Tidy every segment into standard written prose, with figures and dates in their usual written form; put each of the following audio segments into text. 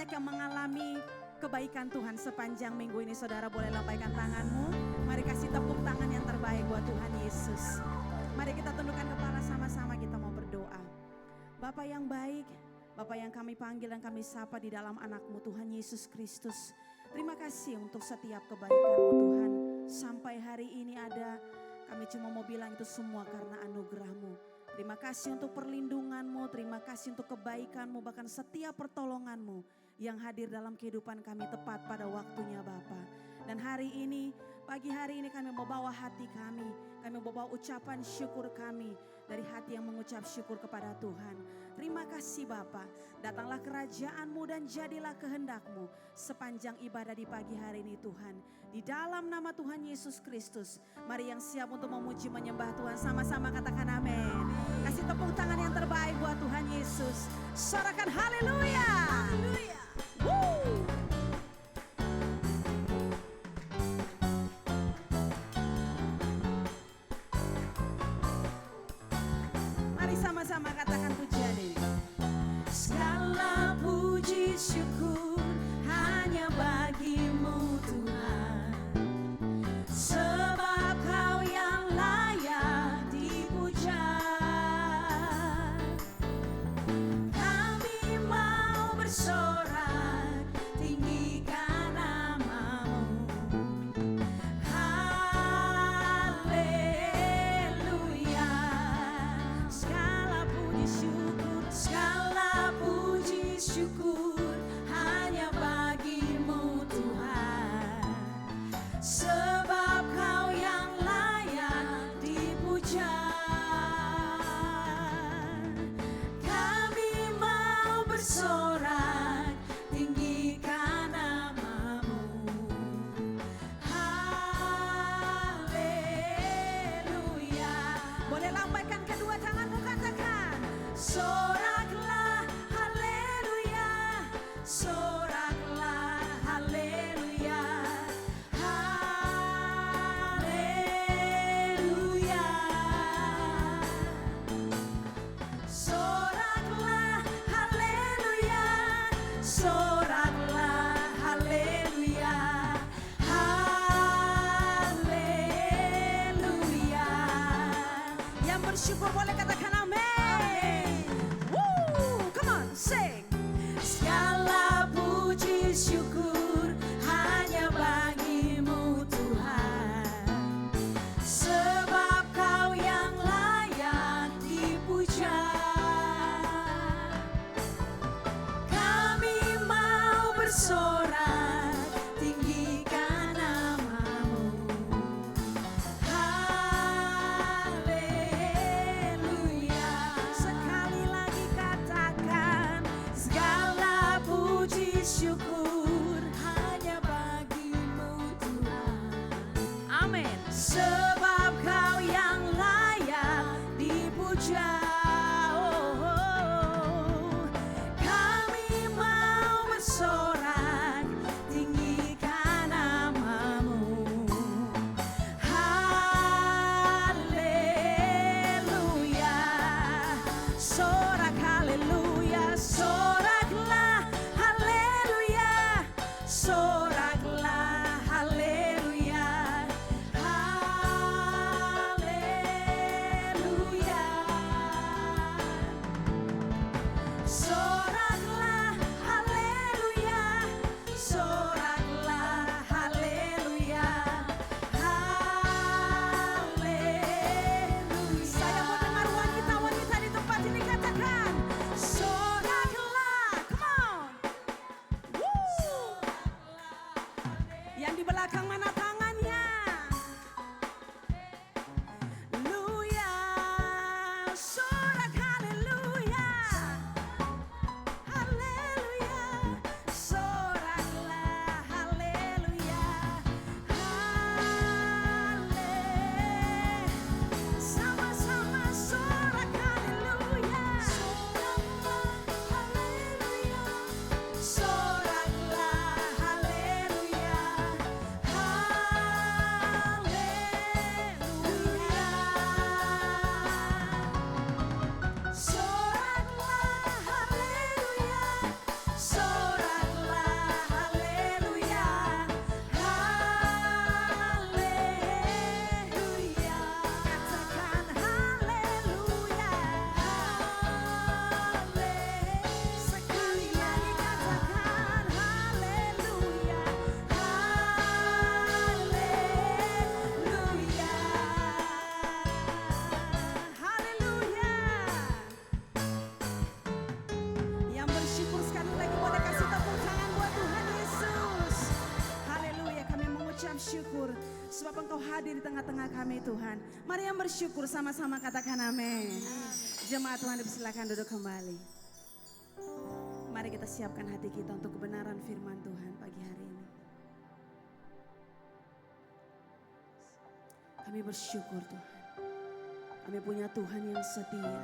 banyak yang mengalami kebaikan Tuhan sepanjang minggu ini. Saudara boleh lambaikan tanganmu. Mari kasih tepuk tangan yang terbaik buat Tuhan Yesus. Mari kita tundukkan kepala sama-sama, kita mau berdoa. Bapa yang baik, Bapa yang kami panggil dan kami sapa di dalam anak-Mu Tuhan Yesus Kristus. Terima kasih untuk setiap kebaikan-Mu Tuhan. Sampai hari ini ada, kami cuma mau bilang itu semua karena anugerah-Mu. Terima kasih untuk perlindungan-Mu, terima kasih untuk kebaikan-Mu, bahkan setiap pertolongan-Mu yang hadir dalam kehidupan kami tepat pada waktunya Bapa. Dan hari ini, pagi hari ini kami membawa hati kami membawa ucapan syukur kami dari hati yang mengucap syukur kepada Tuhan. Terima kasih Bapa, datanglah kerajaan-Mu dan jadilah kehendak-Mu sepanjang ibadah di pagi hari ini Tuhan. Di dalam nama Tuhan Yesus Kristus, mari yang siap untuk memuji menyembah Tuhan sama-sama katakan amin. Kasih tepuk tangan yang terbaik buat Tuhan Yesus. Sorakan haleluya. Haleluya. Mari sama-sama katakan pujian ini. Segala puji syukur hanya bagi-Mu Tuhan, sebab Kau yang layak dipuja. Kami mau bersorak tinggikan nama-Mu. Haleluya. Segala puji syukur hanya bagi-Mu Tuhan, sebab Kau yang layak dipuja. Kami mau bersorak tinggikan nama-Mu. Haleluya. Boleh lambaikan kedua tanganmu, katakan soraklah haleluya, soraklah haleluya, haleluya. Soraklah haleluya, soraklah haleluya, haleluya. Yang bersyukur boleh katakan amin. Come on, sing. Segala puji syukur hanya bagi-Mu Tuhan, sebab Kau yang layak dipuja. Kami mau bersorak tinggikan nama-Mu. Haleluya. Sekali lagi katakan segala puji syukur hanya bagi-Mu Tuhan. Amin. Sebab Kau yang layak dipuja. Kami mau bersorak tinggikan nama-Mu. Haleluya. Sorak haleluya, soraklah haleluya, soraklah haleluya, haleluya. Soraklah haleluya, soraklah haleluya, haleluya. Saya mau dengar wanita-wanita di tempat ini katakan soraklah, come on. Woo. Yang di belakang mana tangannya? Haleluya, sorak haleluya, haleluya, soraklah haleluya, haleluya. Sama-sama sorak haleluya, soraklah haleluya, soraklah haleluya, haleluya. bersyukur sebab Engkau hadir di tengah-tengah kami Tuhan. Mari yang bersyukur sama-sama katakan amin. Jemaat Tuhan dipersilakan duduk kembali. Mari kita siapkan hati kita untuk kebenaran firman Tuhan pagi hari ini. Kami bersyukur Tuhan. Kami punya Tuhan yang setia,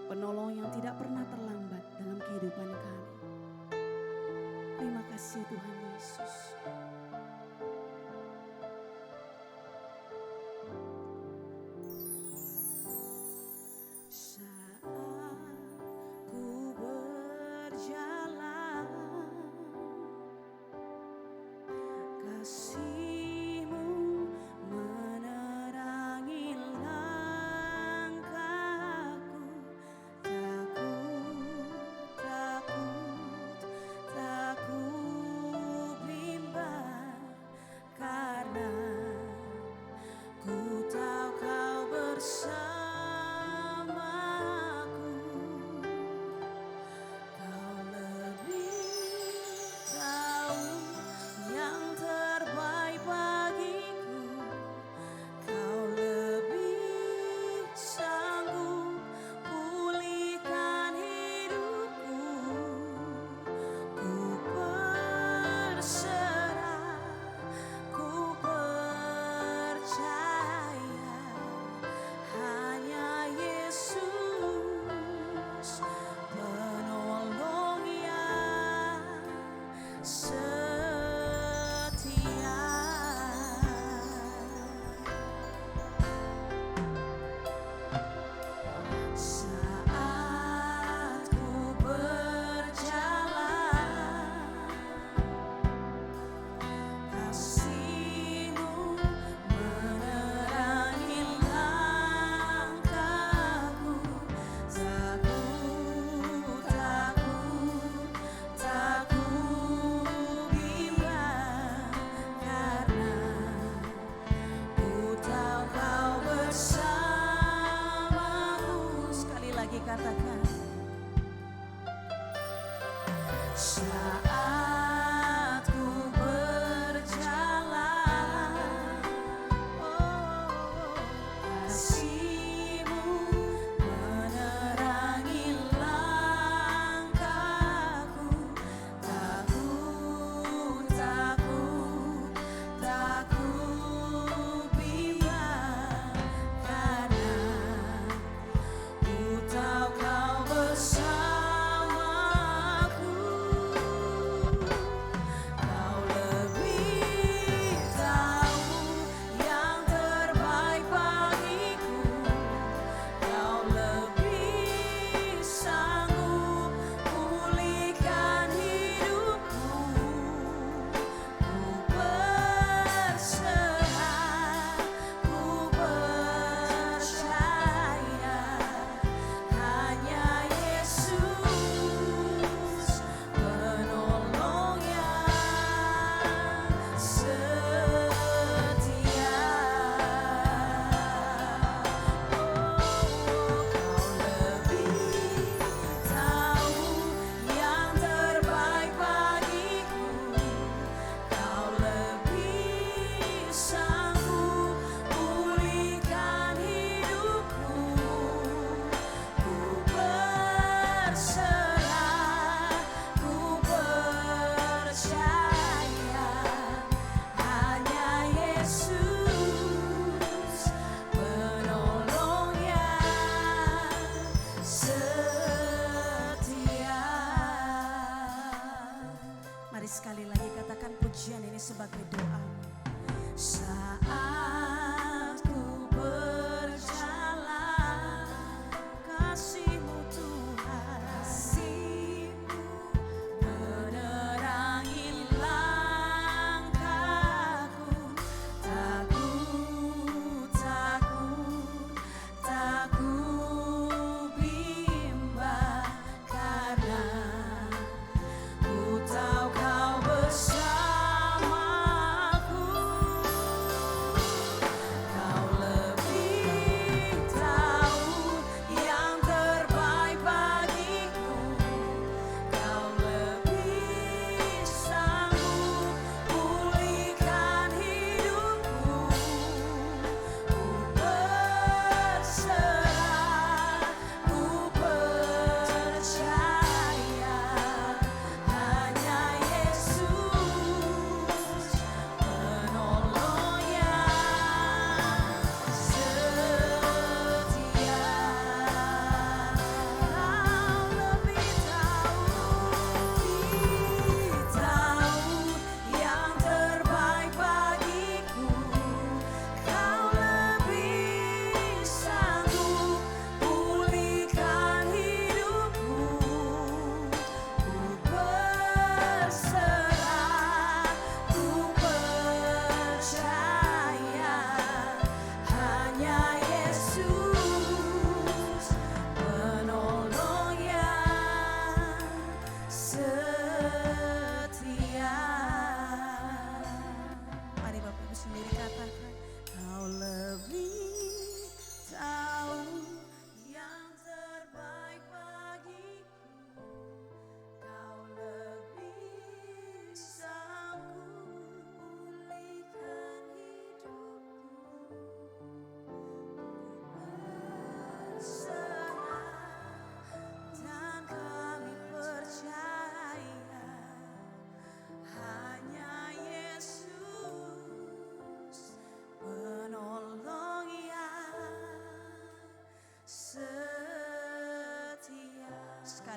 penolong yang tidak pernah terlambat dalam kehidupan kami. Terima kasih Tuhan Yesus. Saat ku berjalan, kasih-Mu menerangi langkahku. Tak ku bimbang, karena ku tahu Kau bersamaku. Kau lebih tahu yang terbaik bagiku. Kau lebih sanggup pulihkan hidupku. Ku berserah, ku percaya, hanya Yesus penolong yang setia. Saat ku berjalan, kasih-Mu menerangi langkahku. Tak ku bimbang, karena ku tahu Kau bersamaku. Sekali lagi katakan. Saat ku berjalan, kasih-Mu menerangi langkahku. Tak ku bimbang, karena ku tahu Kau bersamaku. Kau lebih tahu yang terbaik bagiku. Kau lebih sanggup pulihkan hidupku. Ku berserah, ku percaya, hanya Yesus penolong yang setia. Kau lebih tahu yang terbaik bagiku. Kau lebih sanggup pulihkan hidupku. Ku berserah, ku percaya, hanya Yesus penolong yang setia. Mari sekali lagi katakan pujian ini sebagai doa. Saat ku berjalan, kasih-Mu Tuhan, kasih-Mu menerangi langkahku. Tak ku bimbang, karena ku tahu Kau bersamaku.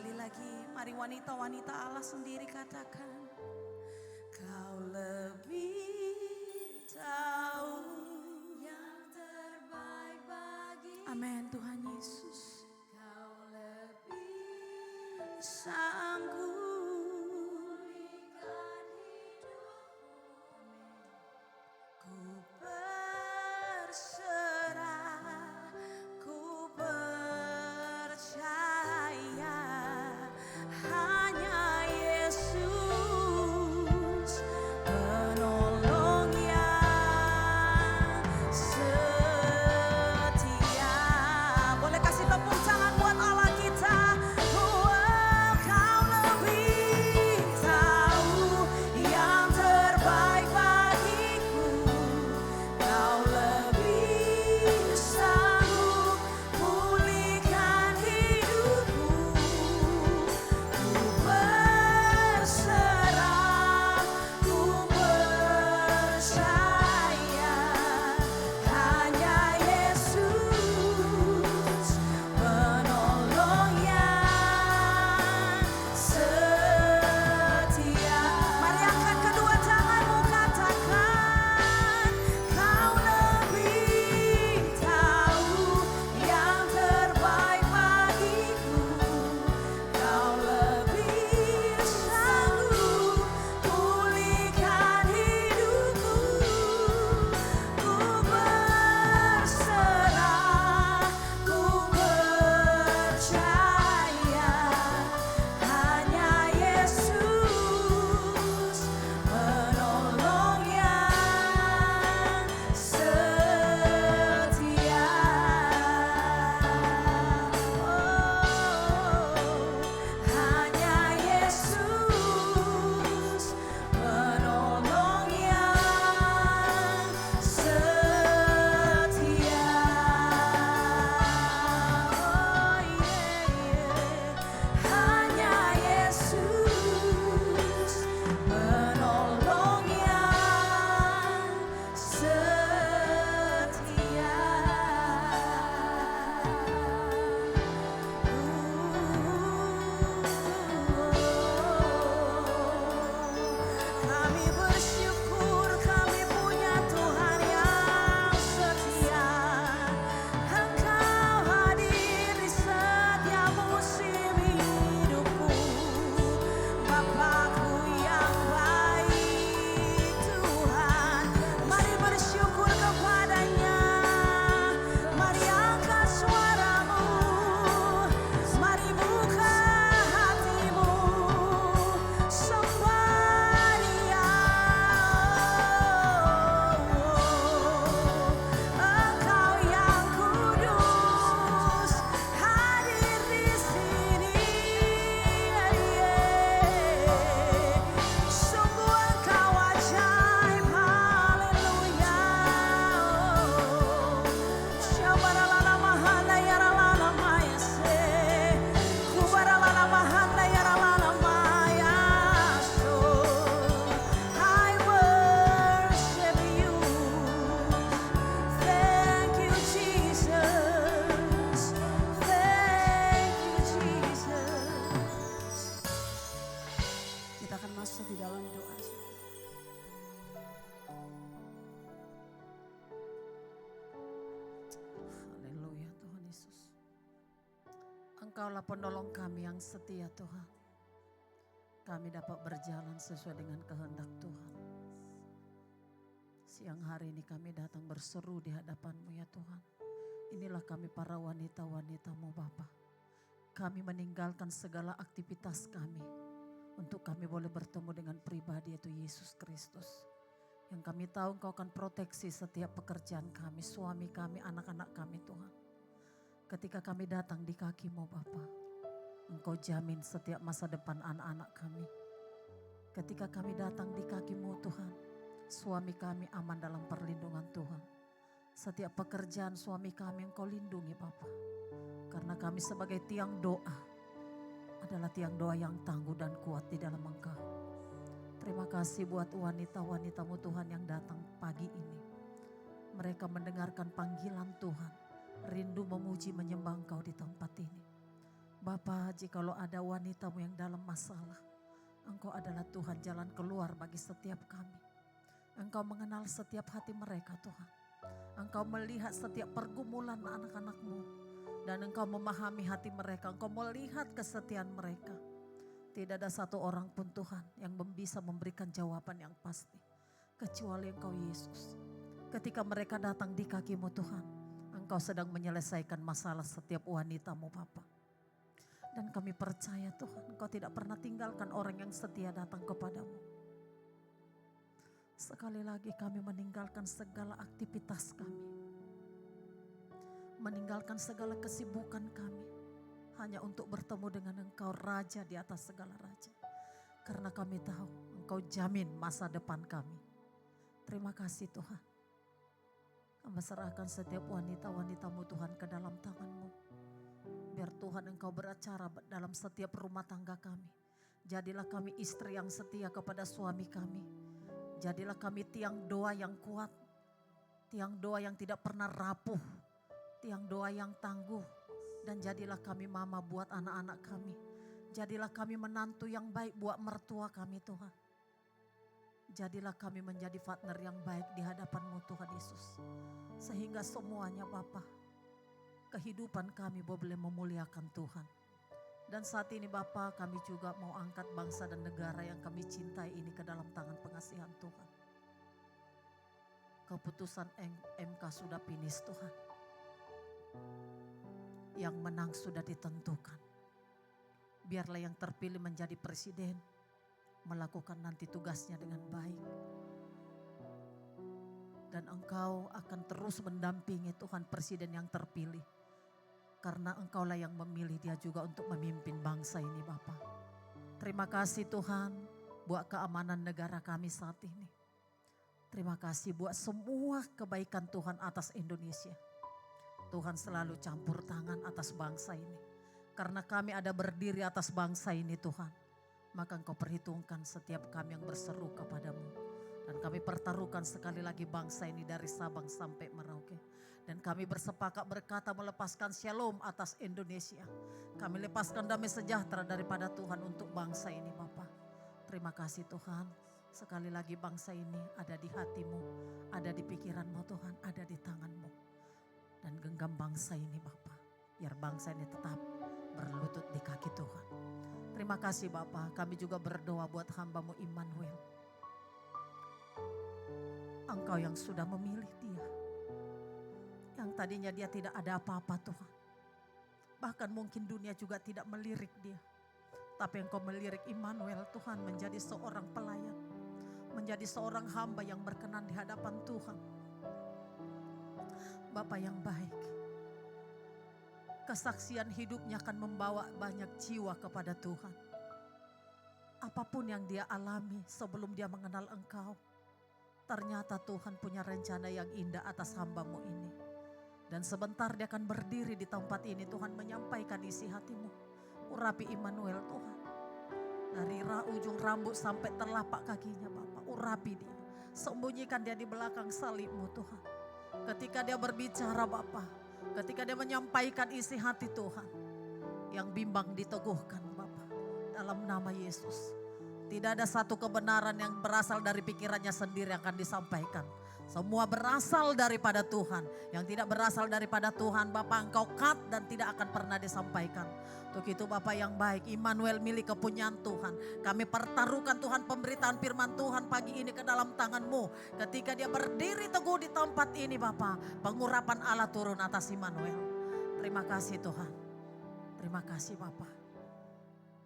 Sekali lagi, mari wanita-wanita Allah sendiri katakan, Kau lebih tahu yang terbaik bagi. Amin Tuhan Yesus. Kau lebih sanggup pulihkan hidupku. Ku berserah, ku percaya hanya Yesus penolong yang setia. Boleh kasih tepuk tangan buat Allah kita. Kau lebih tahu yang terbaik bagiku. Kau lebih sanggup pulihkan hidupku. Ku berserah, ku percaya hanya Yesus penolong yang setia. Mari angkat kedua tanganmu, katakan, Kau lebih tahu yang terbaik bagiku. Kau lebih sanggup pulihkan hidupku. Ku berserah, ku percaya hanya Yesus penolong yang setia. Hanya Yesus penolong yang setia. Hanya Yesus penolong yang setia. Kami bersyukur kami punya Tuhan yang setia. Engkau hadir di setiap musim hidupku. Bapakku yang baik Tuhan. Mari bersyukur kepadanya. Mari angkat suaramu. Mari buka hatimu. Sembah Dia. Engkau yang kudus hadir di sini. Sungguh Engkau ajaib, haleluya. Shabaralala mahana yaralala mayase. Kubaralala mahana yaralala mayaso. I worship you. Thank you, Jesus. Thank you, Jesus. Kita akan masuk di dalam doa. Haleluya Tuhan Yesus. Engkaulah penolong kami yang setia Tuhan. Kami dapat berjalan sesuai dengan kehendak Tuhan. Siang hari ini kami datang berseru di hadapan-Mu ya Tuhan. Inilah kami para wanita-wanita-Mu Bapa. Kami meninggalkan segala aktivitas kami untuk kami boleh bertemu dengan pribadi yaitu Yesus Kristus. Yang kami tahu Engkau akan proteksi setiap pekerjaan kami, suami kami, anak-anak kami Tuhan. Ketika kami datang di kaki-Mu Bapa, Engkau jamin setiap masa depan anak-anak kami. Ketika kami datang di kaki-Mu Tuhan, suami kami aman dalam perlindungan Tuhan. Setiap pekerjaan suami kami Engkau lindungi Bapa. Karena kami sebagai tiang doa adalah tiang doa yang tangguh dan kuat di dalam Engkau. Terima kasih buat wanita-wanita-Mu Tuhan yang datang pagi ini. Mereka mendengarkan panggilan Tuhan, rindu memuji menyembah Engkau di tempat ini. Bapa, jikalau ada wanitamu yang dalam masalah, Engkau adalah Tuhan jalan keluar bagi setiap kami. Engkau mengenal setiap hati mereka Tuhan. Engkau melihat setiap pergumulan anak-anak-Mu. Dan Engkau memahami hati mereka. Engkau melihat kesetiaan mereka. Tidak ada satu orang pun Tuhan yang bisa memberikan jawaban yang pasti. Kecuali Engkau Yesus. Ketika mereka datang di kaki-Mu Tuhan, Engkau sedang menyelesaikan masalah setiap wanita-Mu Bapa. Dan kami percaya Tuhan, Engkau tidak pernah tinggalkan orang yang setia datang kepadamu. Sekali lagi kami meninggalkan segala aktivitas kami. Meninggalkan segala kesibukan kami. Hanya untuk bertemu dengan Engkau Raja di atas segala raja. Karena kami tahu Engkau jamin masa depan kami. Terima kasih Tuhan. Kami serahkan setiap wanita-wanita-Mu Tuhan ke dalam tangan-Mu. Biar Tuhan Engkau beracara dalam setiap rumah tangga kami. Jadilah kami istri yang setia kepada suami kami. Jadilah kami tiang doa yang kuat. Tiang doa yang tidak pernah rapuh. Tiang doa yang tangguh. Dan jadilah kami mama buat anak-anak kami. Jadilah kami menantu yang baik buat mertua kami Tuhan. Jadilah kami menjadi partner yang baik di hadapan-Mu Tuhan Yesus. Sehingga semuanya Bapa, kehidupan kami boleh memuliakan Tuhan. Dan saat ini Bapa, kami juga mau angkat bangsa dan negara yang kami cintai ini ke dalam tangan pengasihan Tuhan. Keputusan MK sudah finish Tuhan. Yang menang sudah ditentukan. Biarlah yang terpilih menjadi presiden, melakukan nanti tugasnya dengan baik. Dan Engkau akan terus mendampingi Tuhan presiden yang terpilih. Karena Engkaulah yang memilih dia juga untuk memimpin bangsa ini Bapa. Terima kasih Tuhan buat keamanan negara kami saat ini. Terima kasih buat semua kebaikan Tuhan atas Indonesia. Tuhan selalu campur tangan atas bangsa ini. Karena kami ada berdiri atas bangsa ini Tuhan. Maka Engkau perhitungkan setiap kami yang berseru kepadamu. Dan kami pertaruhkan sekali lagi bangsa ini dari Sabang sampai Merauke. Dan kami bersepakat berkata melepaskan shalom atas Indonesia. Kami lepaskan damai sejahtera daripada Tuhan untuk bangsa ini Bapa. Terima kasih Tuhan. Sekali lagi bangsa ini ada di hatimu, ada di pikiranmu Tuhan, ada di tanganmu. Dan genggam bangsa ini Bapa. Biar bangsa ini tetap berlutut di kaki Tuhan. Terima kasih Bapa. Kami juga berdoa buat hamba-Mu Immanuel. Engkau yang sudah memilih dia. Yang tadinya dia tidak ada apa-apa Tuhan. Bahkan mungkin dunia juga tidak melirik dia. Tapi Engkau melirik Immanuel Tuhan menjadi seorang pelayan. Menjadi seorang hamba yang berkenan di hadapan Tuhan. Bapa yang baik. Kesaksian hidupnya akan membawa banyak jiwa kepada Tuhan. Apapun yang dia alami sebelum dia mengenal Engkau. Ternyata Tuhan punya rencana yang indah atas hamba-Mu ini. Dan sebentar dia akan berdiri di tempat ini Tuhan menyampaikan isi hati-Mu. Urapi Immanuel Tuhan. Dari ujung rambut sampai telapak kakinya Bapa. Urapi dia. Sembunyikan dia di belakang salib-Mu Tuhan. Ketika dia berbicara Bapa. Ketika dia menyampaikan isi hati Tuhan. Yang bimbang diteguhkan Bapa. Dalam nama Yesus. Tidak ada satu kebenaran yang berasal dari pikirannya sendiri yang akan disampaikan. Semua berasal daripada Tuhan. Yang tidak berasal daripada Tuhan Bapak Engkau cut dan tidak akan pernah disampaikan. Untuk itu Bapak yang baik, Immanuel milik kepunyaan Tuhan. Kami pertaruhkan Tuhan pemberitaan firman Tuhan pagi ini ke dalam tangan-Mu. Ketika dia berdiri teguh di tempat ini Bapak, pengurapan Allah turun atas Immanuel. Terima kasih Tuhan. Terima kasih Bapak.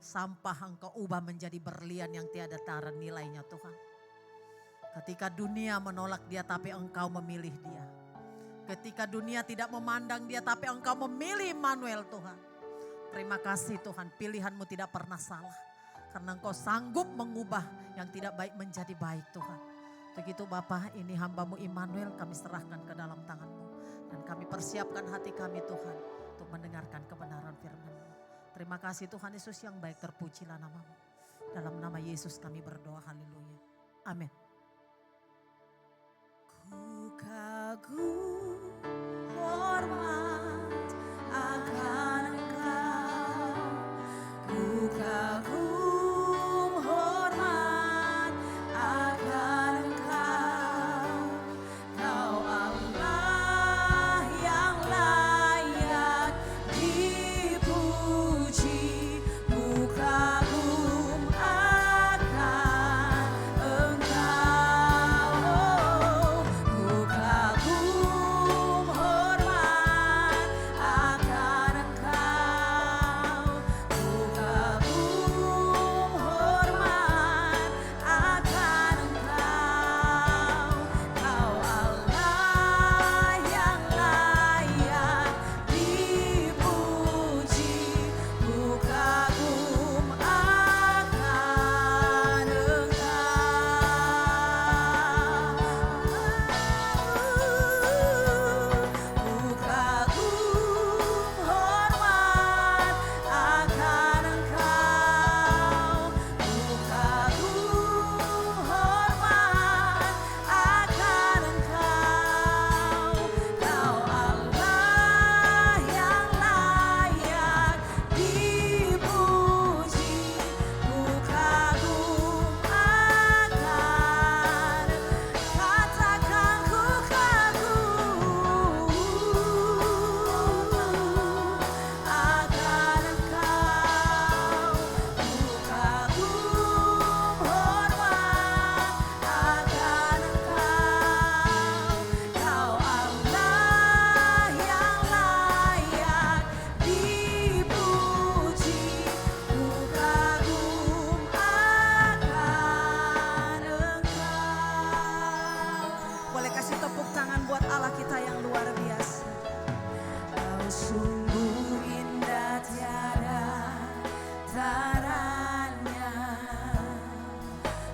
Sampah Engkau ubah menjadi berlian yang tiada tara nilainya Tuhan. Ketika dunia menolak dia tapi Engkau memilih dia. Ketika dunia tidak memandang dia tapi Engkau memilih Immanuel Tuhan. Terima kasih Tuhan, pilihan-Mu tidak pernah salah. Karena Engkau sanggup mengubah yang tidak baik menjadi baik Tuhan. Begitu Bapa, ini hamba-Mu Immanuel kami serahkan ke dalam tangan-Mu. Dan kami persiapkan hati kami Tuhan untuk mendengarkan kebenaran firman-Mu. Terima kasih Tuhan Yesus yang baik, terpujilah nama-Mu. Dalam nama Yesus kami berdoa, haleluya. Amin. Ku kagum hormat akan Engkau,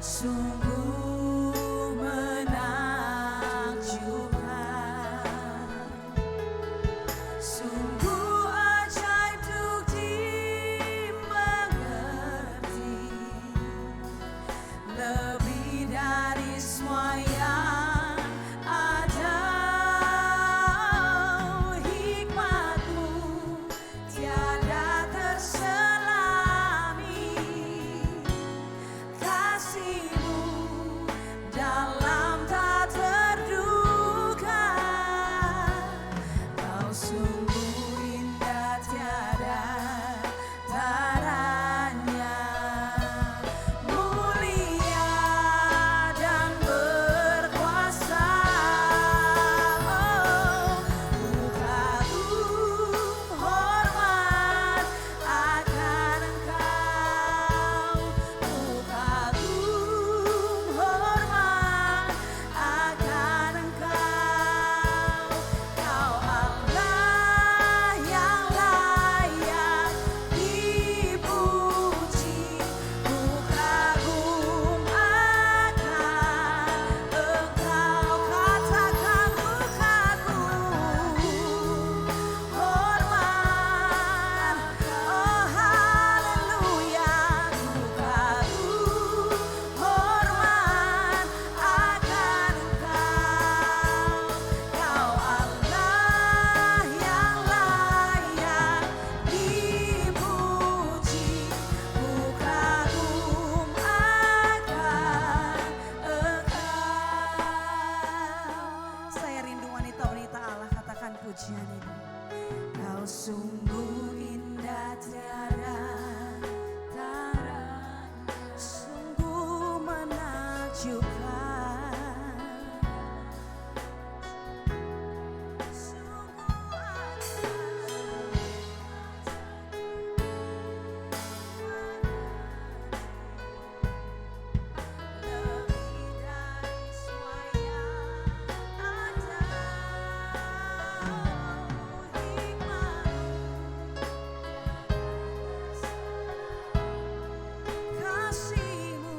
Sungguh menakjubkan, sungguh ajaib untuk dimengerti, lebih dari semua yang ada. Hikmat-Mu tiada terselami, kasih-Mu dalam tak terduga. Kau sungguh indah tiada taranya, mulia dan berkuasa. Ku kagum hormat akan Engkau, ku kagum hormat akan Engkau. Kau Allah yang layak dipuji, ku kagum akan Engkau. Katakan ku kagum hormat, oh haleluya, ku kagum hormat akan Engkau. Kau Allah yang layak dipuji, ku kagum akan Engkau. Saya rindu wanita-wanita Allah, katakan pujian ini. Kau sungguh indah tiada tara, sungguh menakjubkan, sungguh lebih dari semua yang ada. Hikmat-Mu, kasih-Mu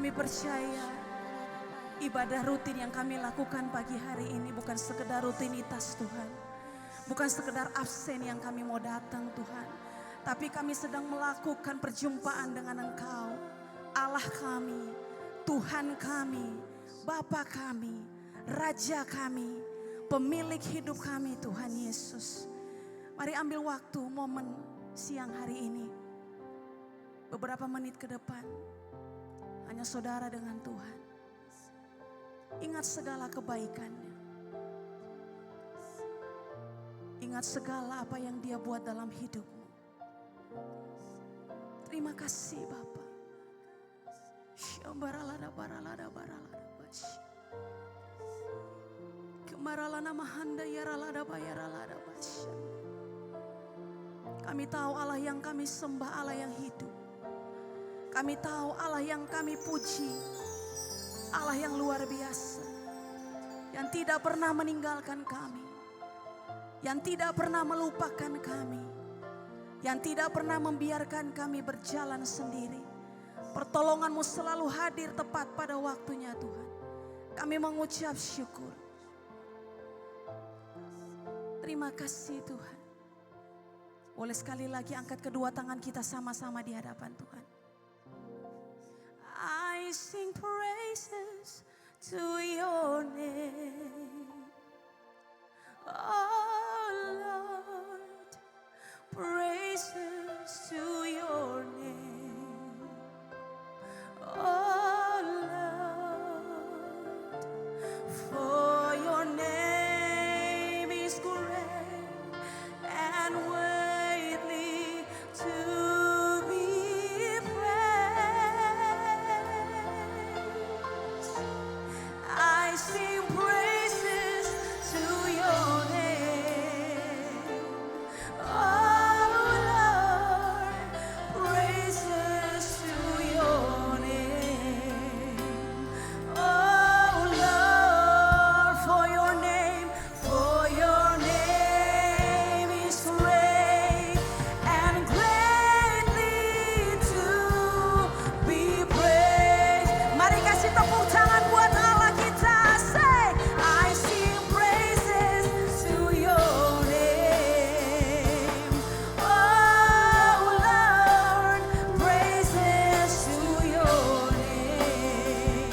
Kami percaya ibadah rutin yang kami lakukan pagi hari ini bukan sekedar rutinitas Tuhan. Bukan sekedar absen yang kami mau datang Tuhan. Tapi kami sedang melakukan perjumpaan dengan Engkau. Allah kami, Tuhan kami, Bapa kami, Raja kami, pemilik hidup kami Tuhan Yesus. Mari ambil waktu momen siang hari ini. Beberapa menit ke depan. Hanya saudara dengan Tuhan. Ingat segala kebaikannya. Ingat segala apa yang Dia buat dalam hidupmu. Terima kasih Bapa. Syambaralada baralada baralada bash. Kemaralana mahanda yaralada bayaralada bash. Kami tahu Allah yang kami sembah Allah yang hidup. Kami tahu Allah yang kami puji, Allah yang luar biasa, yang tidak pernah meninggalkan kami, yang tidak pernah melupakan kami, yang tidak pernah membiarkan kami berjalan sendiri. Pertolongan-Mu selalu hadir tepat pada waktunya Tuhan. Kami mengucap syukur. Terima kasih Tuhan. Boleh sekali lagi angkat kedua tangan kita sama-sama di hadapan Tuhan. I sing praises to your name, oh Lord, praises to your name, oh Lord, for your name is great and worthy to be praised. I sing praises to your name, oh Lord, praises to your name, oh Lord, for your name is great and greatly to be praised. Mari kasih tepuk tangan buat Allah kita. Say, I sing praises to your name, oh Lord, praises to your name,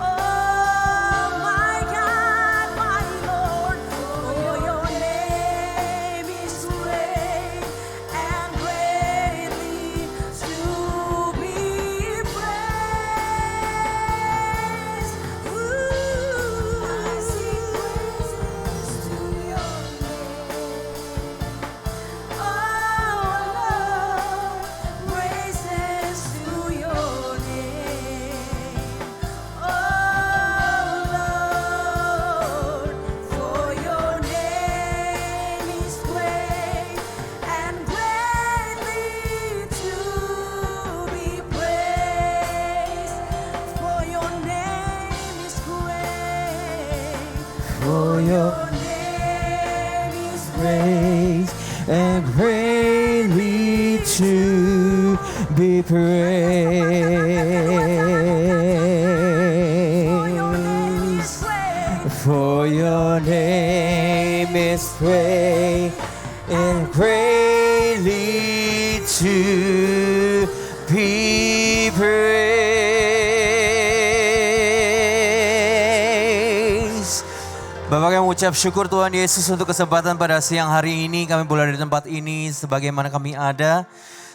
oh my God, my Lord, for your name is great and greatly to be praised. Ooh, I sing praises to your name, oh Lord, praises to your name, oh Lord, for your name is great and greatly to be praised. For your name is great. For your name is praise and greatly to be praised. For your name is great and greatly to be praised. Bapak kami mengucap syukur Tuhan Yesus untuk kesempatan pada siang hari ini. Kami boleh ada di tempat ini sebagaimana kami ada.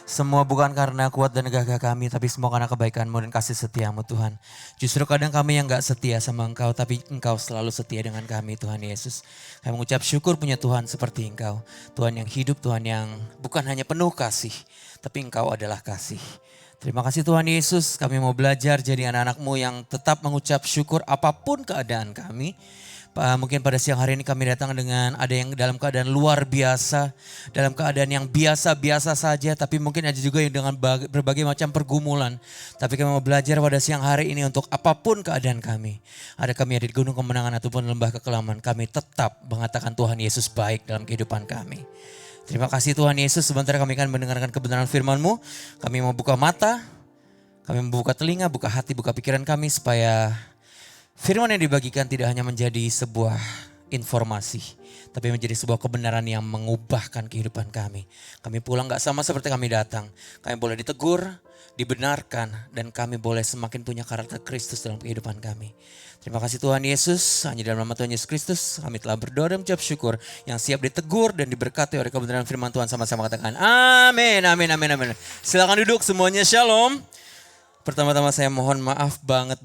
Semua bukan karena kuat dan gagah kami, tapi semua karena kebaikan-Mu dan kasih setia-Mu Tuhan. Justru kadang kami yang gak setia sama Engkau, tapi Engkau selalu setia dengan kami Tuhan Yesus. Kami mengucap syukur punya Tuhan seperti Engkau. Tuhan yang hidup, Tuhan yang bukan hanya penuh kasih, tapi Engkau adalah kasih. Terima kasih Tuhan Yesus, kami mau belajar jadi anak-anak-Mu yang tetap mengucap syukur apapun keadaan kami. Mungkin pada siang hari ini kami datang dengan ada yang dalam keadaan luar biasa, dalam keadaan yang biasa-biasa saja, tapi mungkin ada juga yang dengan berbagai macam pergumulan. Tapi kami mau belajar pada siang hari ini untuk apapun keadaan kami. Ada kami ada di gunung kemenangan ataupun lembah kekelaman, kami tetap mengatakan Tuhan Yesus baik dalam kehidupan kami. Terima kasih Tuhan Yesus, sebentar kami akan mendengarkan kebenaran firman-Mu. Kami mau buka mata, Kami membuka telinga, buka hati, buka pikiran kami supaya firman yang dibagikan tidak hanya menjadi sebuah informasi, tapi menjadi sebuah kebenaran yang mengubahkan kehidupan kami. Kami pulang gak sama seperti kami datang. Kami boleh ditegur, dibenarkan, dan kami boleh semakin punya karakter Kristus dalam kehidupan kami. Terima kasih Tuhan Yesus, hanya dalam nama Tuhan Yesus Kristus kami telah berdoa dan mengucap syukur, yang siap ditegur dan diberkati oleh kebenaran firman Tuhan. Sama-sama katakan amin, amin, amin, amin. Silakan duduk semuanya, shalom. Pertama-tama saya mohon maaf banget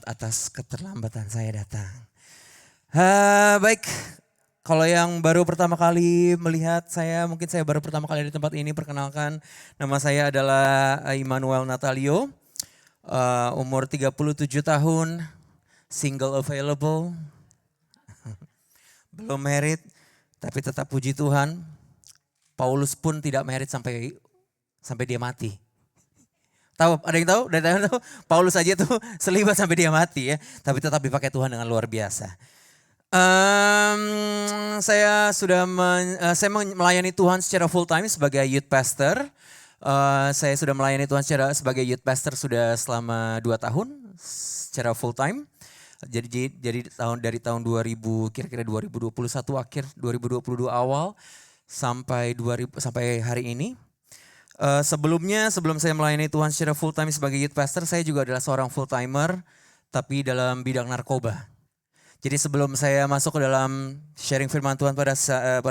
atas keterlambatan saya datang. Baik, kalau yang baru pertama kali melihat saya, mungkin saya baru pertama kali di tempat ini, perkenalkan nama saya adalah Immanuel Natalio, umur 37 tahun, single available, belum married, tapi tetap puji Tuhan, Paulus pun tidak married sampai dia mati. Tahu, ada yang tahu? Ada yang tahu? Paulus aja tuh selibat sampai dia mati ya, tapi tetap dipakai Tuhan dengan luar biasa. Saya melayani Tuhan secara full time sebagai youth pastor. Saya sudah melayani Tuhan sebagai youth pastor sudah selama 2 tahun secara full time. Jadi dari tahun 2000 kira-kira 2021 akhir 2022 awal sampai hari ini. Sebelum saya melayani Tuhan secara full time sebagai youth pastor, saya juga adalah seorang full timer tapi dalam bidang narkoba. Jadi sebelum saya masuk ke dalam sharing firman Tuhan pada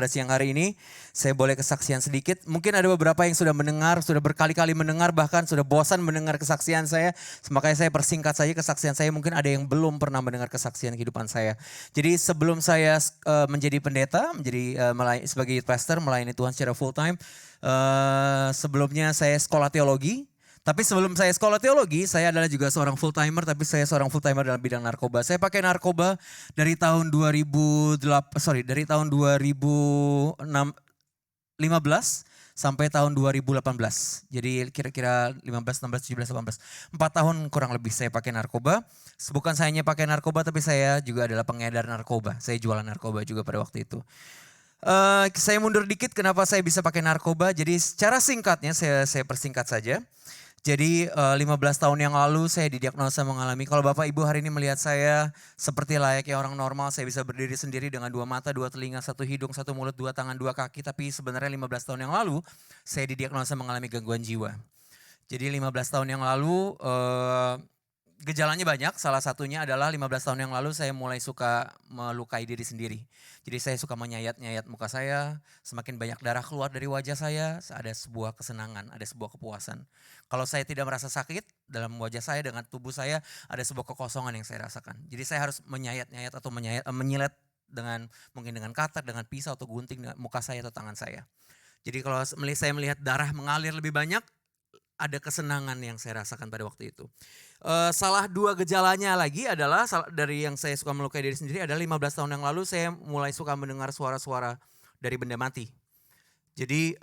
siang hari ini, saya boleh kesaksian sedikit. Mungkin ada beberapa yang sudah mendengar, sudah berkali-kali mendengar, bahkan sudah bosan mendengar kesaksian saya. Makanya saya persingkat saja kesaksian saya, mungkin ada yang belum pernah mendengar kesaksian kehidupan saya. Jadi sebelum saya menjadi pendeta, sebagai youth pastor, melayani Tuhan secara full time, sebelumnya saya sekolah teologi. Tapi sebelum saya sekolah teologi, saya adalah juga seorang full timer, tapi saya seorang full timer dalam bidang narkoba. Saya pakai narkoba dari tahun 2015 sampai tahun 2018. Jadi kira-kira 15, 16, 17, 18. 4 tahun kurang lebih saya pakai narkoba. Bukan saya hanya pakai narkoba, tapi saya juga adalah pengedar narkoba. Saya jualan narkoba juga pada waktu itu. Saya mundur dikit kenapa saya bisa pakai narkoba. Jadi secara singkatnya saya persingkat saja. Jadi 15 tahun yang lalu saya didiagnosa mengalami, kalau Bapak Ibu hari ini melihat saya seperti layaknya orang normal, saya bisa berdiri sendiri dengan 2 mata, 2 telinga, 1 hidung, 1 mulut, 2 tangan, 2 kaki. Tapi sebenarnya 15 tahun yang lalu saya didiagnosa mengalami gangguan jiwa. Jadi 15 tahun yang lalu gejalanya banyak, salah satunya adalah 15 tahun yang lalu saya mulai suka melukai diri sendiri. Jadi saya suka menyayat-nyayat muka saya, semakin banyak darah keluar dari wajah saya, ada sebuah kesenangan, ada sebuah kepuasan. Kalau saya tidak merasa sakit dalam wajah saya, dengan tubuh saya, ada sebuah kekosongan yang saya rasakan. Jadi saya harus menyayat-nyayat atau menyilet mungkin dengan katak, dengan pisau atau gunting dengan muka saya atau tangan saya. Jadi kalau saya melihat darah mengalir lebih banyak, ada kesenangan yang saya rasakan pada waktu itu. Salah 2 gejalanya lagi adalah dari yang saya suka melukai diri sendiri adalah 15 tahun yang lalu saya mulai suka mendengar suara-suara dari benda mati. Jadi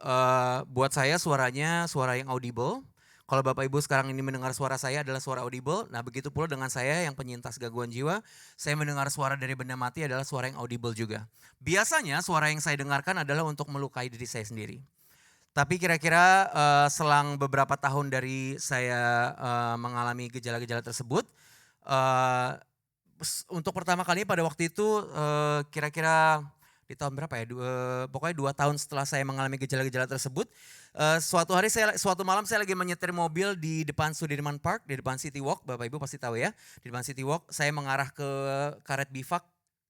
buat saya suaranya suara yang audible. Kalau Bapak Ibu sekarang ini mendengar suara saya adalah suara audible. Nah begitu pula dengan saya yang penyintas gangguan jiwa, saya mendengar suara dari benda mati adalah suara yang audible juga. Biasanya suara yang saya dengarkan adalah untuk melukai diri saya sendiri. Tapi kira-kira selang beberapa tahun dari saya mengalami gejala-gejala tersebut, untuk pertama kali pada waktu itu kira-kira di tahun berapa ya, pokoknya 2 tahun setelah saya mengalami gejala-gejala tersebut, suatu malam saya lagi menyetir mobil di depan Sudirman Park, di depan City Walk, Bapak Ibu pasti tahu ya, di depan City Walk, saya mengarah ke Karet Bifak,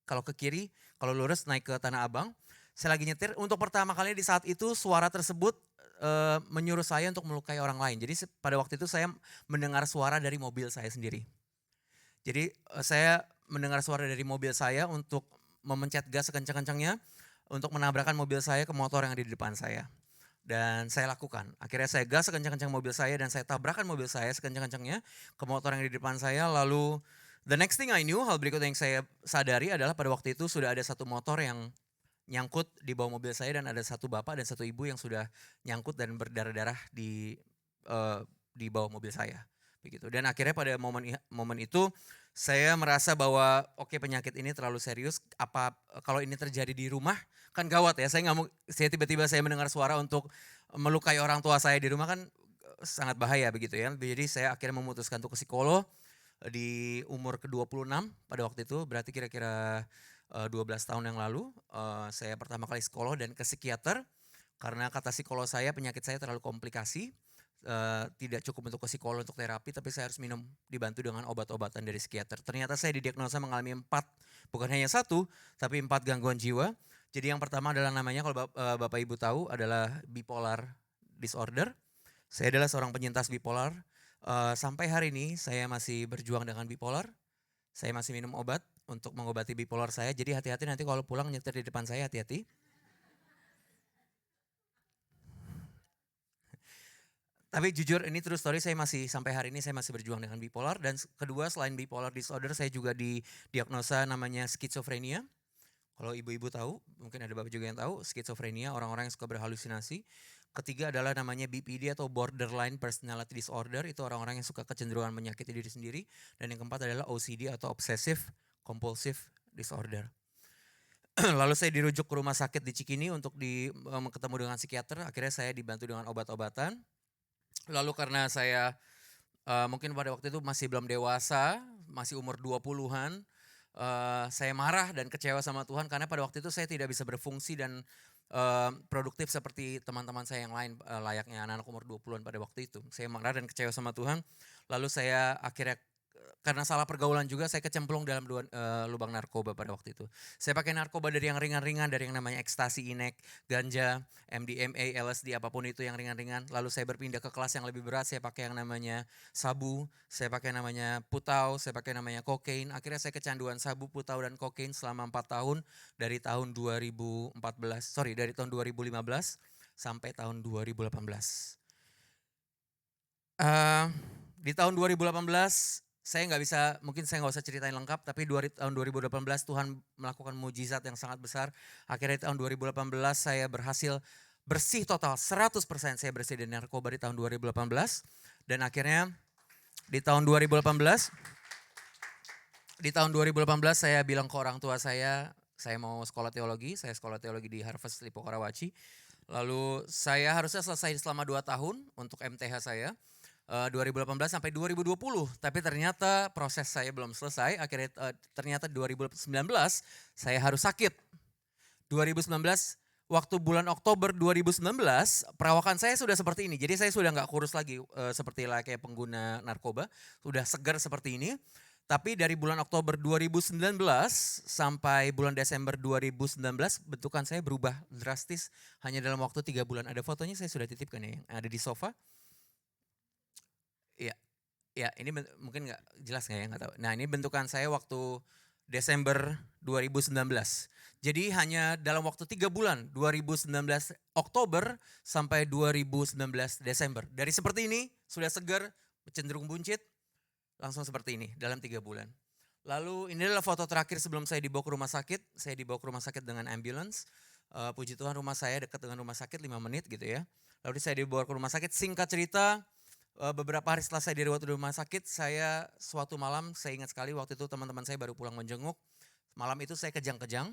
kalau ke kiri, kalau lurus naik ke Tanah Abang. Saya lagi nyetir, untuk pertama kali di saat itu suara tersebut menyuruh saya untuk melukai orang lain. Jadi pada waktu itu saya mendengar suara dari mobil saya sendiri. Jadi saya mendengar suara dari mobil saya untuk memencet gas sekencang-kencangnya untuk menabrakkan mobil saya ke motor yang ada di depan saya. Dan saya lakukan. Akhirnya saya gas sekencang-kencang mobil saya dan saya tabrakan mobil saya sekencang-kencangnya ke motor yang ada di depan saya. Lalu the next thing I knew, hal berikutnya yang saya sadari adalah pada waktu itu sudah ada satu motor yang nyangkut di bawah mobil saya dan ada satu bapak dan satu ibu yang sudah nyangkut dan berdarah-darah di bawah mobil saya. Begitu. Dan akhirnya pada momen itu saya merasa bahwa oke, penyakit ini terlalu serius. Kalau ini terjadi di rumah kan gawat ya. Saya tiba-tiba saya mendengar suara untuk melukai orang tua saya di rumah kan sangat bahaya begitu ya. Jadi saya akhirnya memutuskan untuk ke psikolog di umur ke-26 pada waktu itu, berarti kira-kira 12 tahun yang lalu. Saya pertama kali psikolog dan ke psikiater karena kata psikolog saya penyakit saya terlalu komplikasi. Tidak cukup untuk ke psikolog untuk terapi, tapi saya harus dibantu dengan obat-obatan dari psikiater. Ternyata saya didiagnosa mengalami 4, bukan hanya 1, tapi 4 gangguan jiwa. Jadi yang pertama adalah namanya, kalau Bapak Ibu tahu, adalah bipolar disorder. Saya adalah seorang penyintas bipolar. Sampai hari ini saya masih berjuang dengan bipolar. Saya masih minum obat untuk mengobati bipolar saya. Jadi hati-hati nanti kalau pulang nyetir di depan saya, hati-hati. Tapi jujur ini true story, saya masih sampai hari ini saya masih berjuang dengan bipolar. Dan kedua, selain bipolar disorder, saya juga didiagnosa namanya skizofrenia. Kalau ibu-ibu tahu, mungkin ada bapak juga yang tahu, skizofrenia, orang-orang yang suka berhalusinasi. Ketiga adalah namanya BPD atau borderline personality disorder, itu orang-orang yang suka kecenderungan menyakiti diri sendiri. Dan yang keempat adalah OCD atau obsessive compulsive disorder. Lalu saya dirujuk ke rumah sakit di Cikini untuk ketemu dengan psikiater. Akhirnya saya dibantu dengan obat-obatan. Lalu karena saya mungkin pada waktu itu masih belum dewasa, masih umur 20-an, saya marah dan kecewa sama Tuhan karena pada waktu itu saya tidak bisa berfungsi dan produktif seperti teman-teman saya yang lain, layaknya anak-anak umur 20-an pada waktu itu. Saya marah dan kecewa sama Tuhan. Lalu saya akhirnya karena salah pergaulan juga saya kecemplung dalam lubang narkoba pada waktu itu. Saya pakai narkoba dari yang ringan-ringan, dari yang namanya ekstasi, inek, ganja, MDMA, LSD, apapun itu yang ringan-ringan. Lalu saya berpindah ke kelas yang lebih berat, saya pakai yang namanya sabu, saya pakai namanya putau, saya pakai namanya kokain. Akhirnya saya kecanduan sabu, putau, dan kokain selama 4 tahun dari tahun 2015 sampai tahun 2018. Di tahun 2018 saya nggak bisa, mungkin saya nggak usah ceritain lengkap, tapi tahun 2018 Tuhan melakukan mujizat yang sangat besar. Akhirnya tahun 2018 saya berhasil bersih total, 100% saya bersih dari narkoba di tahun 2018. Dan akhirnya di tahun 2018 saya bilang ke orang tua saya mau sekolah teologi. Saya sekolah teologi di Harvest Lipo Karawaci. Lalu saya harusnya selesai selama 2 tahun untuk MTH saya. 2018 sampai 2020, tapi ternyata proses saya belum selesai. Akhirnya ternyata 2019 saya harus sakit. 2019 waktu bulan Oktober 2019 perawakan saya sudah seperti ini. Jadi saya sudah nggak kurus lagi seperti kayak pengguna narkoba, sudah segar seperti ini. Tapi dari bulan Oktober 2019 sampai bulan Desember 2019 bentukan saya berubah drastis hanya dalam waktu 3 bulan. Ada fotonya, saya sudah titipkan ya, yang ada di sofa. Ya, ini mungkin nggak jelas nggak ya, nggak tahu. Nah, ini bentukan saya waktu Desember 2019. Jadi hanya dalam waktu 3 bulan, 2019 Oktober sampai 2019 Desember. Dari seperti ini, sudah segar, cenderung buncit, langsung seperti ini dalam 3 bulan. Lalu ini adalah foto terakhir sebelum saya dibawa ke rumah sakit. Saya dibawa ke rumah sakit dengan ambulans. Puji Tuhan rumah saya dekat dengan rumah sakit 5 menit gitu ya. Lalu saya dibawa ke rumah sakit, singkat cerita, beberapa hari setelah saya dirawat di rumah sakit, suatu malam, saya ingat sekali waktu itu teman-teman saya baru pulang menjenguk. Malam itu saya kejang-kejang,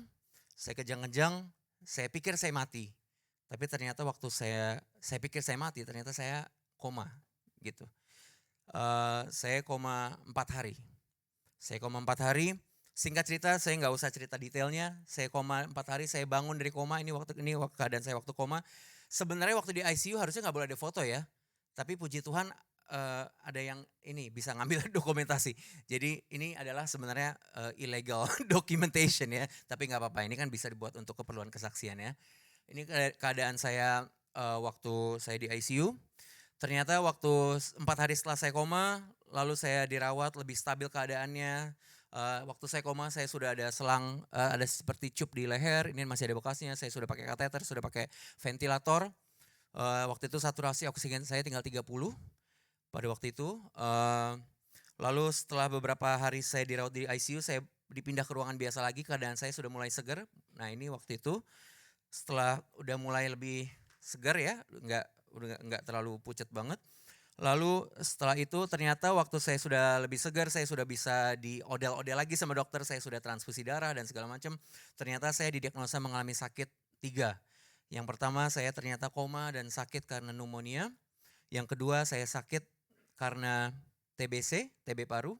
saya pikir saya mati. Tapi ternyata waktu saya pikir saya mati, ternyata saya koma gitu. Saya koma 4 hari. Singkat cerita, saya nggak usah cerita detailnya. Saya koma 4 hari, saya bangun dari koma, ini keadaan saya waktu koma. Sebenarnya waktu di ICU harusnya nggak boleh ada foto ya. Tapi puji Tuhan ada yang ini bisa ngambil dokumentasi. Jadi ini adalah sebenarnya illegal documentation ya. Tapi nggak apa-apa, ini kan bisa dibuat untuk keperluan kesaksian ya. Ini keadaan saya waktu saya di ICU. Ternyata waktu 4 hari setelah saya koma, lalu saya dirawat lebih stabil keadaannya. Waktu saya koma saya sudah ada selang, ada seperti cup di leher, ini masih ada bekasnya. Saya sudah pakai kateter, sudah pakai ventilator. Waktu itu saturasi oksigen saya tinggal 30 pada waktu itu. Lalu setelah beberapa hari saya dirawat di ICU, saya dipindah ke ruangan biasa lagi, keadaan saya sudah mulai segar. Nah ini waktu itu setelah udah mulai lebih segar ya, nggak terlalu pucat banget. Lalu setelah itu ternyata waktu saya sudah lebih segar, saya sudah bisa diodel-odel lagi sama dokter, saya sudah transfusi darah dan segala macam. Ternyata saya didiagnosa mengalami sakit 3. Yang pertama saya ternyata koma dan sakit karena pneumonia. Yang kedua saya sakit karena TBC, TB paru.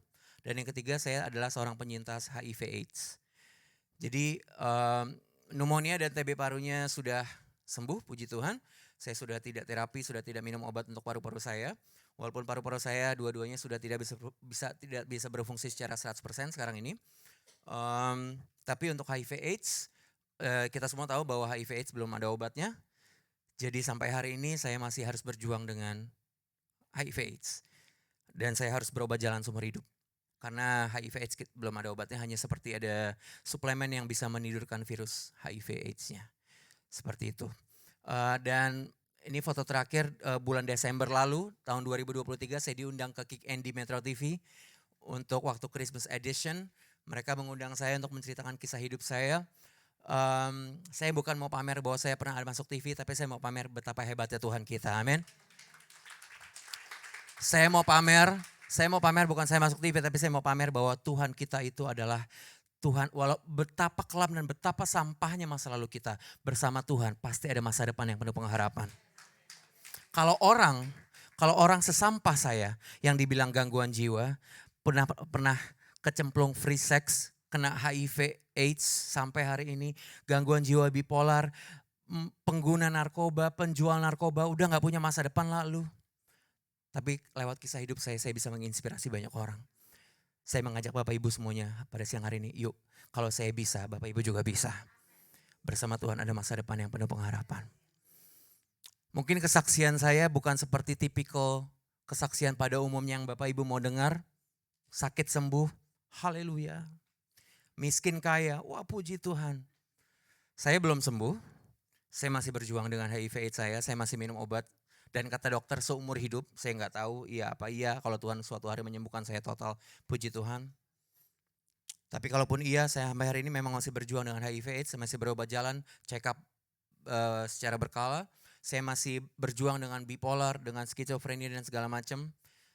Dan yang ketiga saya adalah seorang penyintas HIV AIDS. Jadi pneumonia dan TB parunya sudah sembuh, puji Tuhan. Saya sudah tidak terapi, sudah tidak minum obat untuk paru-paru saya. Walaupun paru-paru saya dua-duanya sudah tidak bisa berfungsi secara 100% sekarang ini. Tapi untuk HIV AIDS, kita semua tahu bahwa HIV AIDS belum ada obatnya. Jadi sampai hari ini saya masih harus berjuang dengan HIV AIDS. Dan saya harus berobat jalan seumur hidup. Karena HIV AIDS belum ada obatnya, hanya seperti ada suplemen yang bisa menidurkan virus HIV AIDS-nya. Seperti itu. Dan ini foto terakhir bulan Desember lalu, tahun 2023 saya diundang ke Kick Andy Metro TV untuk waktu Christmas Edition. Mereka mengundang saya untuk menceritakan kisah hidup saya. Saya bukan mau pamer bahwa saya pernah ada masuk TV, tapi saya mau pamer betapa hebatnya Tuhan kita. Amin. Saya mau pamer bukan saya masuk TV, tapi saya mau pamer bahwa Tuhan kita itu adalah Tuhan. Walau betapa kelam dan betapa sampahnya masa lalu kita, bersama Tuhan pasti ada masa depan yang penuh pengharapan. Kalau orang sesampah saya yang dibilang gangguan jiwa, pernah kecemplung free sex, kena HIV AIDS sampai hari ini, gangguan jiwa bipolar, pengguna narkoba, penjual narkoba, udah gak punya masa depan lalu. Tapi lewat kisah hidup saya bisa menginspirasi banyak orang. Saya mengajak Bapak Ibu semuanya pada siang hari ini, yuk kalau saya bisa, Bapak Ibu juga bisa. Bersama Tuhan ada masa depan yang penuh pengharapan. Mungkin kesaksian saya bukan seperti tipikal kesaksian pada umumnya yang Bapak Ibu mau dengar. Sakit sembuh, haleluya. Miskin kaya, wah puji Tuhan. Saya belum sembuh, saya masih berjuang dengan HIV AIDS saya masih minum obat. Dan kata dokter seumur hidup, saya nggak tahu iya apa iya kalau Tuhan suatu hari menyembuhkan saya total, puji Tuhan. Tapi kalaupun iya, saya sampai hari ini memang masih berjuang dengan HIV AIDS, saya masih berobat jalan, check up secara berkala. Saya masih berjuang dengan bipolar, dengan skizofrenia dan segala macam.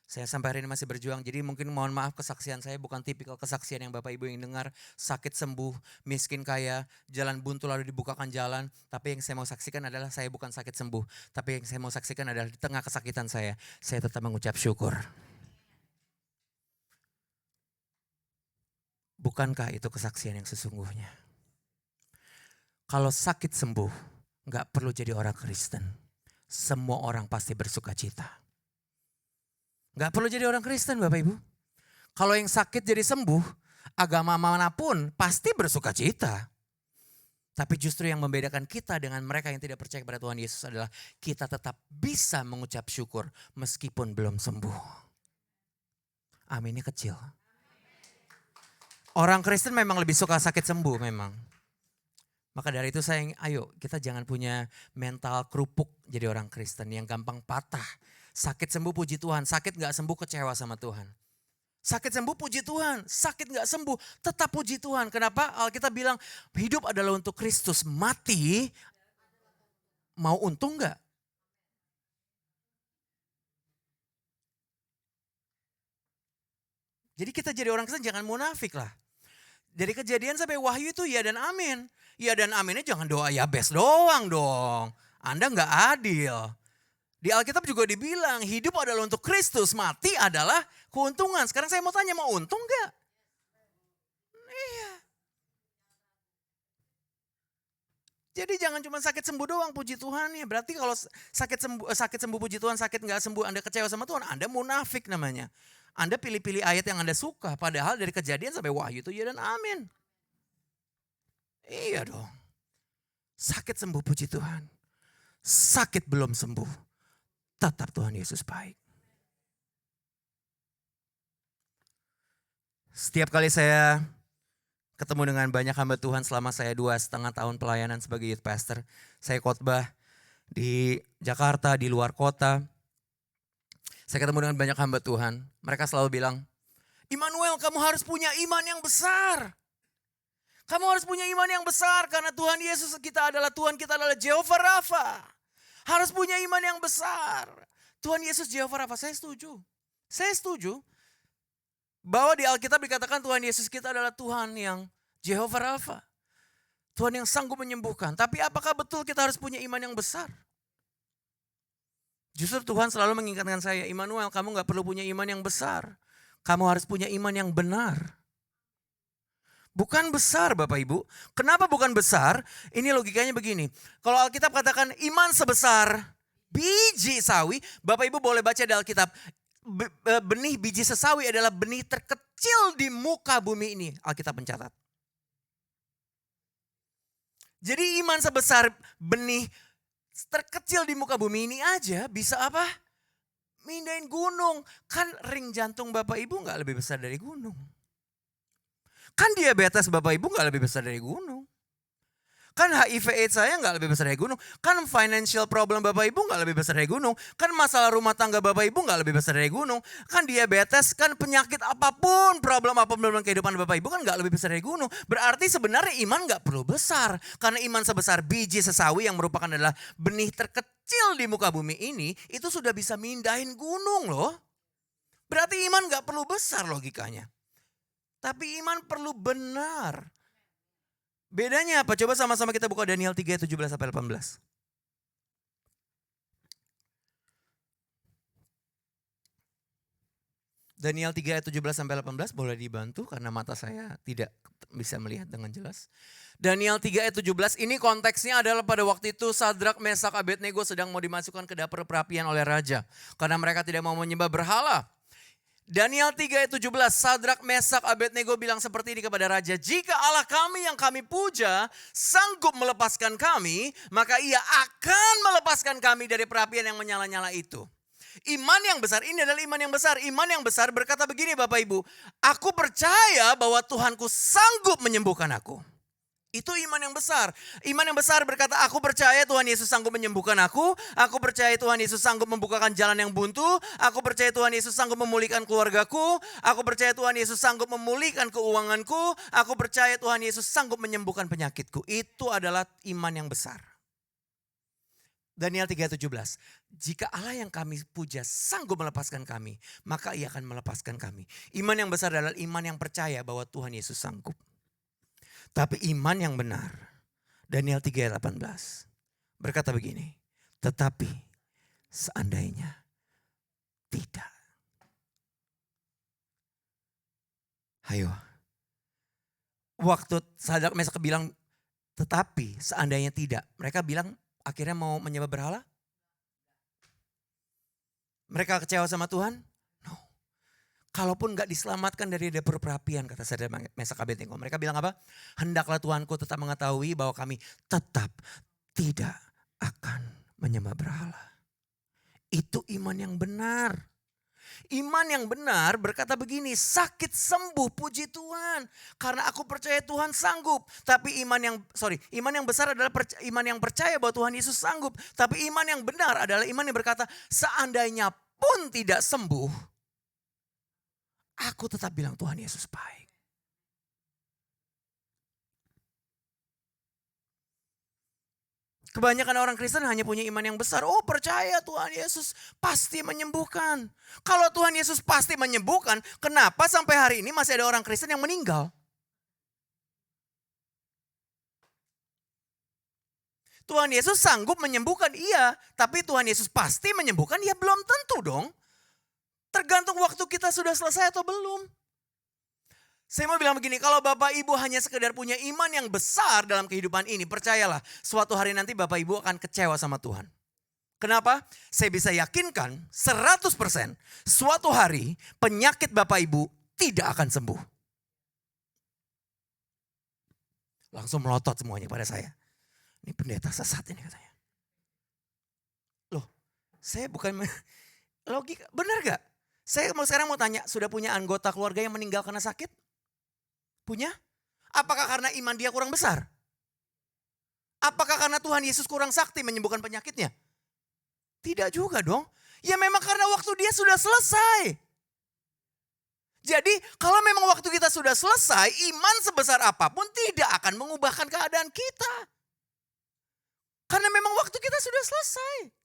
Saya sampai hari ini masih berjuang, jadi mungkin mohon maaf kesaksian saya bukan tipikal kesaksian yang Bapak Ibu ingin dengar. Sakit sembuh, miskin kaya, jalan buntu lalu dibukakan jalan. Tapi yang saya mau saksikan adalah saya bukan sakit sembuh. Tapi yang saya mau saksikan adalah di tengah kesakitan saya tetap mengucap syukur. Bukankah itu kesaksian yang sesungguhnya? Kalau sakit sembuh, gak perlu jadi orang Kristen. Semua orang pasti bersuka cita. Gak perlu jadi orang Kristen Bapak Ibu. Kalau yang sakit jadi sembuh, agama manapun pasti bersuka cita. Tapi justru yang membedakan kita dengan mereka yang tidak percaya kepada Tuhan Yesus adalah kita tetap bisa mengucap syukur meskipun belum sembuh. Aminnya kecil. Orang Kristen memang lebih suka sakit sembuh memang. Maka dari itu ayo kita jangan punya mental kerupuk jadi orang Kristen yang gampang patah. Sakit sembuh puji Tuhan, sakit gak sembuh kecewa sama Tuhan. Sakit sembuh puji Tuhan, sakit gak sembuh tetap puji Tuhan. Kenapa? Alkitab bilang hidup adalah untuk Kristus, mati mau untung gak? Jadi kita jadi orang Kristen jangan munafik lah. Dari Kejadian sampai Wahyu itu ya dan amin. Ya dan aminnya jangan doa ya best doang dong. Anda gak adil. Di Alkitab juga dibilang hidup adalah untuk Kristus, mati adalah keuntungan. Sekarang saya mau tanya, mau untung gak? Iya. Jadi jangan cuma sakit sembuh doang puji Tuhan ya. Berarti kalau sakit sembuh puji Tuhan, sakit gak sembuh Anda kecewa sama Tuhan, Anda munafik namanya. Anda pilih-pilih ayat yang Anda suka, padahal dari Kejadian sampai Wahyu itu ya dan amin. Iya dong. Sakit sembuh puji Tuhan. Sakit belum sembuh. Tetap Tuhan Yesus baik. Setiap kali saya ketemu dengan banyak hamba Tuhan selama saya 2,5 tahun pelayanan sebagai youth pastor. Saya khotbah di Jakarta, di luar kota. Saya ketemu dengan banyak hamba Tuhan. Mereka selalu bilang, Immanuel kamu harus punya iman yang besar. Kamu harus punya iman yang besar karena Tuhan Yesus kita adalah Tuhan kita adalah Jehovah Rafa. Harus punya iman yang besar. Tuhan Yesus Jehovah Rafa, saya setuju. Saya setuju bahwa di Alkitab dikatakan Tuhan Yesus kita adalah Tuhan yang Jehovah Rafa. Tuhan yang sanggup menyembuhkan. Tapi apakah betul kita harus punya iman yang besar? Justru Tuhan selalu mengingatkan saya, Immanuel, kamu gak perlu punya iman yang besar. Kamu harus punya iman yang benar. Bukan besar Bapak Ibu. Kenapa bukan besar? Ini logikanya begini. Kalau Alkitab katakan iman sebesar biji sawi, Bapak Ibu boleh baca di Alkitab. Benih biji sesawi adalah benih terkecil di muka bumi ini. Alkitab mencatat. Jadi iman sebesar benih terkecil di muka bumi ini aja bisa apa? Mindahin gunung. Kan ring jantung Bapak Ibu gak lebih besar dari gunung. Kan diabetes Bapak Ibu gak lebih besar dari gunung. Kan HIV AIDS saya gak lebih besar dari gunung. Kan financial problem Bapak Ibu gak lebih besar dari gunung. Kan masalah rumah tangga Bapak Ibu gak lebih besar dari gunung. Kan diabetes, kan penyakit apapun, problem kehidupan Bapak Ibu kan gak lebih besar dari gunung. Berarti sebenarnya iman gak perlu besar. Karena iman sebesar biji sesawi yang merupakan adalah benih terkecil di muka bumi ini, itu sudah bisa mindahin gunung loh. Berarti iman gak perlu besar logikanya. Tapi iman perlu benar. Bedanya apa? Coba sama-sama kita buka Daniel 3 ayat 17 sampai 18. Daniel 3 ayat 17 sampai 18 boleh dibantu karena mata saya tidak bisa melihat dengan jelas. Daniel 3 ayat 17 ini konteksnya adalah pada waktu itu Sadrak, Mesak, Abednego sedang mau dimasukkan ke dapur perapian oleh raja. Karena mereka tidak mau menyembah berhala. Daniel 3 ayat 17, Sadrak, Mesak, Abednego bilang seperti ini kepada raja. Jika Allah kami yang kami puja sanggup melepaskan kami, maka ia akan melepaskan kami dari perapian yang menyala-nyala itu. Iman yang besar, ini adalah iman yang besar. Iman yang besar berkata begini Bapak Ibu, aku percaya bahwa Tuhanku sanggup menyembuhkan aku. Itu iman yang besar. Iman yang besar berkata, aku percaya Tuhan Yesus sanggup menyembuhkan aku. Aku percaya Tuhan Yesus sanggup membukakan jalan yang buntu. Aku percaya Tuhan Yesus sanggup memulihkan keluargaku. Aku percaya Tuhan Yesus sanggup memulihkan keuanganku. Aku percaya Tuhan Yesus sanggup menyembuhkan penyakitku. Itu adalah iman yang besar. Daniel 3:17. Jika Allah yang kami puja sanggup melepaskan kami, maka ia akan melepaskan kami. Iman yang besar adalah iman yang percaya bahwa Tuhan Yesus sanggup. Tapi iman yang benar, Daniel 3 ayat 18 berkata begini, tetapi seandainya tidak. Ayo, waktu Sadrak, Mesak bilang tetapi seandainya tidak, mereka bilang akhirnya mau menyembah berhala? Mereka kecewa sama Tuhan? Kalaupun gak diselamatkan dari dapur perapian, kata Sadrak, Mesak, Abednego. Mereka bilang apa? Hendaklah Tuhanku tetap mengetahui bahwa kami tetap tidak akan menyembah berhala. Itu iman yang benar. Iman yang benar berkata begini, sakit sembuh puji Tuhan. Karena aku percaya Tuhan sanggup. Tapi iman yang besar adalah iman yang percaya bahwa Tuhan Yesus sanggup. Tapi iman yang benar adalah iman yang berkata, seandainya pun tidak sembuh, aku tetap bilang Tuhan Yesus baik. Kebanyakan orang Kristen hanya punya iman yang besar. Oh, percaya Tuhan Yesus pasti menyembuhkan. Kalau Tuhan Yesus pasti menyembuhkan, kenapa sampai hari ini masih ada orang Kristen yang meninggal? Tuhan Yesus sanggup menyembuhkan, iya. Tapi Tuhan Yesus pasti menyembuhkan, ya belum tentu dong. Tergantung waktu kita sudah selesai atau belum. Saya mau bilang begini, kalau Bapak Ibu hanya sekedar punya iman yang besar dalam kehidupan ini, percayalah suatu hari nanti Bapak Ibu akan kecewa sama Tuhan. Kenapa? Saya bisa yakinkan 100% suatu hari penyakit Bapak Ibu tidak akan sembuh. Langsung melotot semuanya pada saya. Ini pendeta sesat ini katanya. Loh, saya bukan logika, benar gak? Saya sekarang mau tanya, sudah punya anggota keluarga yang meninggal karena sakit? Punya? Apakah karena iman dia kurang besar? Apakah karena Tuhan Yesus kurang sakti menyembuhkan penyakitnya? Tidak juga dong. Ya memang karena waktu dia sudah selesai. Jadi kalau memang waktu kita sudah selesai, iman sebesar apapun tidak akan mengubahkan keadaan kita. Karena memang waktu kita sudah selesai.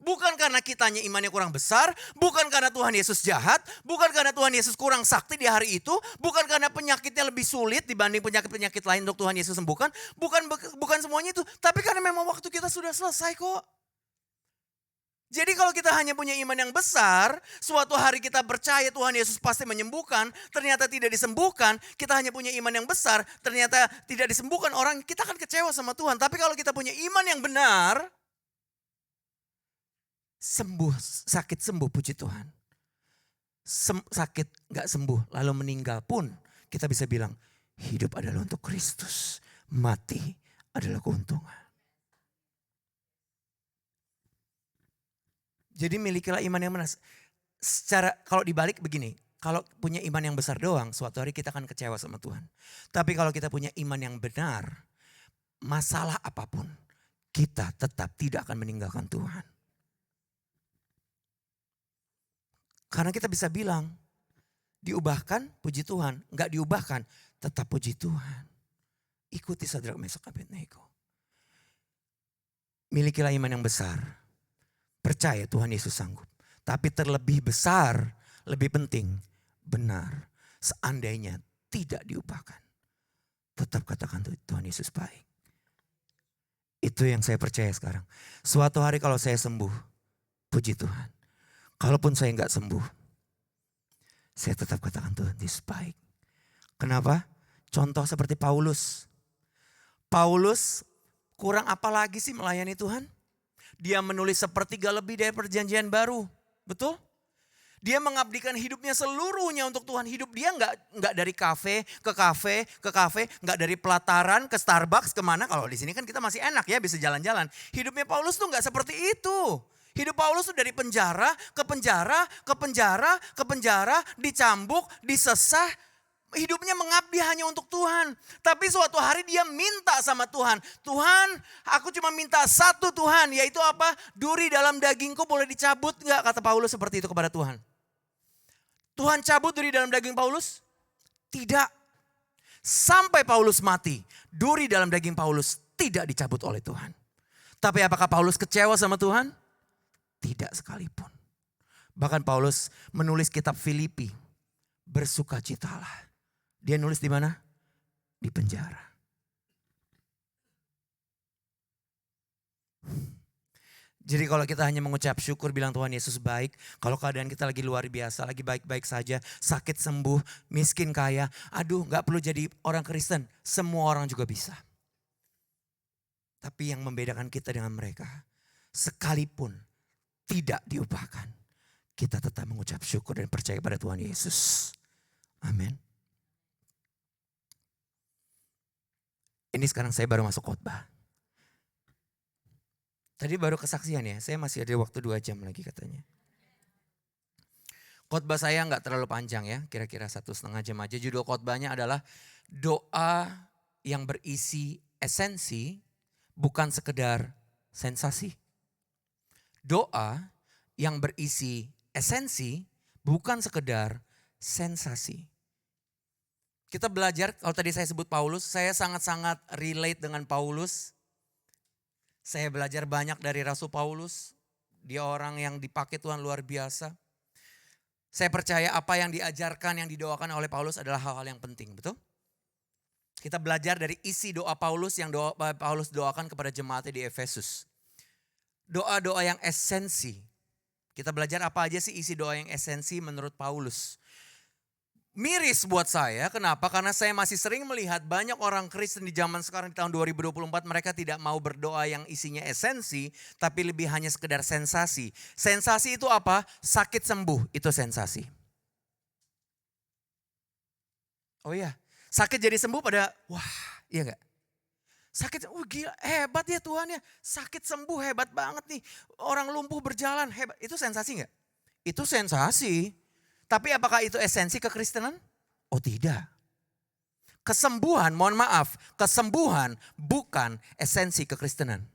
Bukan karena kitanya imannya kurang besar, bukan karena Tuhan Yesus jahat, bukan karena Tuhan Yesus kurang sakti di hari itu, bukan karena penyakitnya lebih sulit dibanding penyakit-penyakit lain untuk Tuhan Yesus sembuhkan, bukan semuanya itu, tapi karena memang waktu kita sudah selesai kok. Jadi kalau kita hanya punya iman yang besar, suatu hari kita percaya Tuhan Yesus pasti menyembuhkan, ternyata tidak disembuhkan, kita hanya punya iman yang besar, ternyata tidak disembuhkan orang, kita akan kecewa sama Tuhan. Tapi kalau kita punya iman yang benar, sembuh, sakit sembuh, puji Tuhan. Sakit gak sembuh, lalu meninggal pun kita bisa bilang, hidup adalah untuk Kristus, mati adalah keuntungan. Jadi milikilah iman yang benar. Secara kalau dibalik begini, kalau punya iman yang besar doang, suatu hari kita akan kecewa sama Tuhan. Tapi kalau kita punya iman yang benar, masalah apapun, kita tetap tidak akan meninggalkan Tuhan. Karena kita bisa bilang, diubahkan, puji Tuhan. Enggak diubahkan, tetap puji Tuhan. Ikuti Sadrak, Mesak, Abednego. Milikilah iman yang besar. Percaya Tuhan Yesus sanggup. Tapi terlebih besar, lebih penting, benar. Seandainya tidak diubahkan, tetap katakan Tuhan Yesus baik. Itu yang saya percaya sekarang. Suatu hari kalau saya sembuh, puji Tuhan. Kalaupun saya enggak sembuh, saya tetap katakan Tuhan Yesus baik. Kenapa? Contoh seperti Paulus. Paulus kurang apa lagi sih melayani Tuhan? Dia menulis sepertiga lebih dari perjanjian baru. Betul? Dia mengabdikan hidupnya seluruhnya untuk Tuhan. Hidup dia enggak dari kafe ke kafe ke kafe. Enggak dari pelataran ke Starbucks kemana. Kalau di sini kan kita masih enak ya bisa jalan-jalan. Hidupnya Paulus tuh enggak seperti itu. Hidup Paulus tuh dari penjara ke penjara ke penjara ke penjara. Dicambuk, disesah. Hidupnya mengabdi hanya untuk Tuhan. Tapi suatu hari dia minta sama Tuhan. Tuhan, aku cuma minta satu Tuhan. Yaitu apa? Duri dalam dagingku boleh dicabut gak? Kata Paulus seperti itu kepada Tuhan. Tuhan cabut duri dalam daging Paulus? Tidak. Sampai Paulus mati. Duri dalam daging Paulus tidak dicabut oleh Tuhan. Tapi apakah Paulus kecewa sama Tuhan? Tidak sekalipun. Bahkan Paulus menulis kitab Filipi. Bersukacitalah. Dia nulis di mana? Di penjara. Jadi kalau kita hanya mengucap syukur bilang Tuhan Yesus baik. Kalau keadaan kita lagi luar biasa, lagi baik-baik saja. Sakit sembuh, miskin kaya. Aduh gak perlu jadi orang Kristen. Semua orang juga bisa. Tapi yang membedakan kita dengan mereka. Sekalipun tidak diubahkan. Kita tetap mengucap syukur dan percaya pada Tuhan Yesus. Amin. Ini sekarang saya baru masuk khotbah. Tadi baru kesaksian ya, saya masih ada waktu 2 jam lagi katanya. Khotbah saya nggak terlalu panjang ya, kira-kira 1,5 jam aja. Judul khotbahnya adalah doa yang berisi esensi, bukan sekedar sensasi. Doa yang berisi esensi, bukan sekedar sensasi. Kita belajar, kalau tadi saya sebut Paulus, saya sangat-sangat relate dengan Paulus. Saya belajar banyak dari Rasul Paulus. Dia orang yang dipakai Tuhan luar biasa. Saya percaya apa yang diajarkan, yang didoakan oleh Paulus adalah hal-hal yang penting, betul? Kita belajar dari isi doa Paulus yang Paulus doakan kepada jemaatnya di Efesus. Doa-doa yang esensi. Kita belajar apa aja sih isi doa yang esensi menurut Paulus. Miris buat saya, kenapa? Karena saya masih sering melihat banyak orang Kristen di zaman sekarang di tahun 2024 mereka tidak mau berdoa yang isinya esensi, tapi lebih hanya sekedar sensasi. Sensasi itu apa? Sakit sembuh, itu sensasi. Oh iya, sakit jadi sembuh pada, wah iya gak? Sakit, gila hebat ya Tuhan ya, sakit sembuh hebat banget nih. Orang lumpuh berjalan hebat, itu sensasi gak? Itu sensasi. Tapi apakah itu esensi kekristenan? Oh tidak. Kesembuhan, mohon maaf, kesembuhan bukan esensi kekristenan.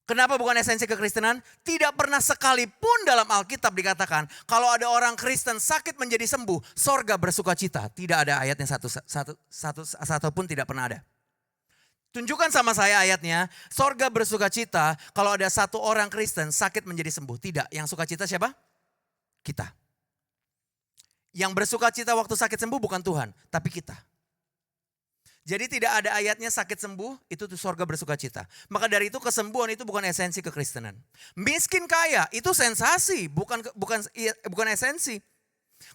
Kenapa bukan esensi kekristenan? Tidak pernah sekalipun dalam Alkitab dikatakan kalau ada orang Kristen sakit menjadi sembuh, sorga bersuka cita. Tidak ada ayatnya satu pun tidak pernah ada. Tunjukkan sama saya ayatnya, sorga bersuka cita kalau ada satu orang Kristen sakit menjadi sembuh. Tidak, yang suka cita siapa? Kita. Yang bersuka cita waktu sakit sembuh bukan Tuhan, tapi kita. Jadi tidak ada ayatnya sakit sembuh, itu tuh sorga bersuka cita. Maka dari itu kesembuhan itu bukan esensi kekristenan. Miskin kaya itu sensasi, bukan esensi.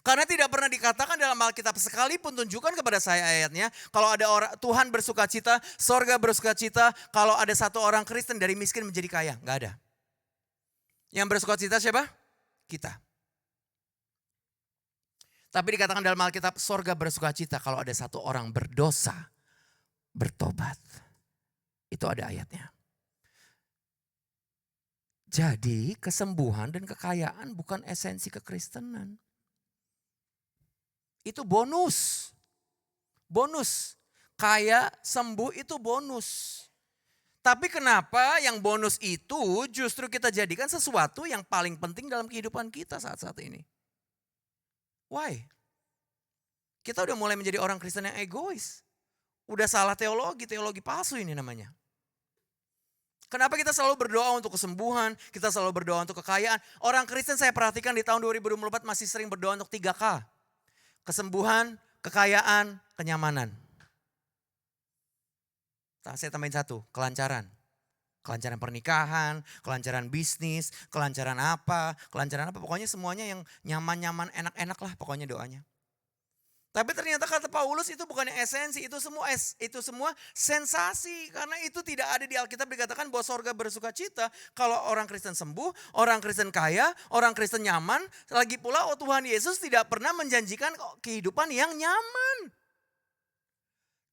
Karena tidak pernah dikatakan dalam Alkitab sekalipun tunjukkan kepada saya ayatnya. Kalau ada orang Tuhan bersuka cita, sorga bersuka cita. Kalau ada satu orang Kristen dari miskin menjadi kaya, nggak ada. Yang bersuka cita siapa? Kita. Tapi dikatakan dalam Alkitab sorga bersuka cita kalau ada satu orang berdosa, bertobat. Itu ada ayatnya. Jadi kesembuhan dan kekayaan bukan esensi kekristenan. Itu bonus. Bonus. Kaya, sembuh itu bonus. Tapi kenapa yang bonus itu justru kita jadikan sesuatu yang paling penting dalam kehidupan kita saat-saat ini? Why? Kita udah mulai menjadi orang Kristen yang egois. Udah salah teologi palsu ini namanya. Kenapa kita selalu berdoa untuk kesembuhan, kita selalu berdoa untuk kekayaan. Orang Kristen saya perhatikan di tahun 2024 masih sering berdoa untuk 3K. Kesembuhan, kekayaan, kenyamanan. Saya tambahin satu, kelancaran. Kelancaran pernikahan, kelancaran bisnis, kelancaran apa. Pokoknya semuanya yang nyaman-nyaman, enak-enak lah pokoknya doanya. Tapi ternyata kata Paulus itu bukan yang esensi, itu semua sensasi. Karena itu tidak ada di Alkitab dikatakan bahwa sorga bersuka cita. Kalau orang Kristen sembuh, orang Kristen kaya, orang Kristen nyaman. Lagi pula Tuhan Yesus tidak pernah menjanjikan kehidupan yang nyaman.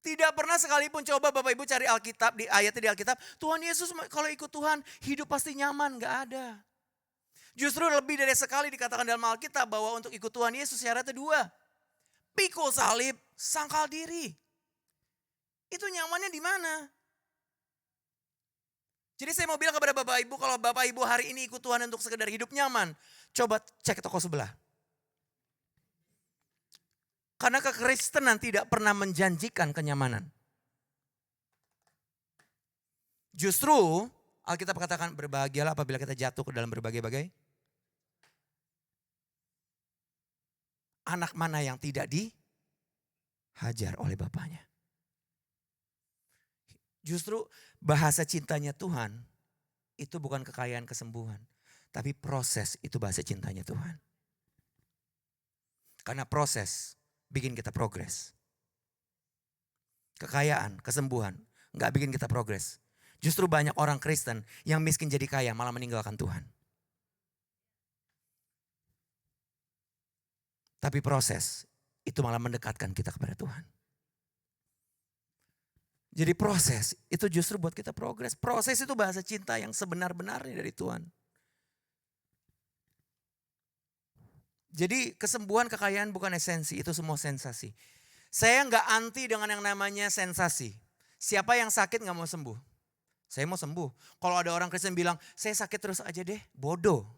Tidak pernah sekalipun coba Bapak Ibu cari Alkitab, di ayatnya di Alkitab. Tuhan Yesus kalau ikut Tuhan hidup pasti nyaman, gak ada. Justru lebih dari sekali dikatakan dalam Alkitab bahwa untuk ikut Tuhan Yesus syaratnya 2. Pikul salib, sangkal diri. Itu nyamannya di mana? Jadi saya mau bilang kepada Bapak Ibu, kalau Bapak Ibu hari ini ikut Tuhan untuk sekedar hidup nyaman, coba cek toko sebelah. Karena kekristenan tidak pernah menjanjikan kenyamanan. Justru Alkitab katakan berbahagialah apabila kita jatuh ke dalam berbagai-bagai. Anak mana yang tidak dihajar oleh bapaknya. Justru bahasa cintanya Tuhan itu bukan kekayaan kesembuhan. Tapi proses itu bahasa cintanya Tuhan. Karena proses bikin kita progres. Kekayaan, kesembuhan gak bikin kita progres. Justru banyak orang Kristen yang miskin jadi kaya malah meninggalkan Tuhan. Tapi proses itu malah mendekatkan kita kepada Tuhan. Jadi proses itu justru buat kita progres. Proses itu bahasa cinta yang sebenar-benarnya dari Tuhan. Jadi kesembuhan, kekayaan bukan esensi, itu semua sensasi. Saya nggak anti dengan yang namanya sensasi. Siapa yang sakit nggak mau sembuh? Saya mau sembuh. Kalau ada orang Kristen bilang, saya sakit terus aja deh, bodoh.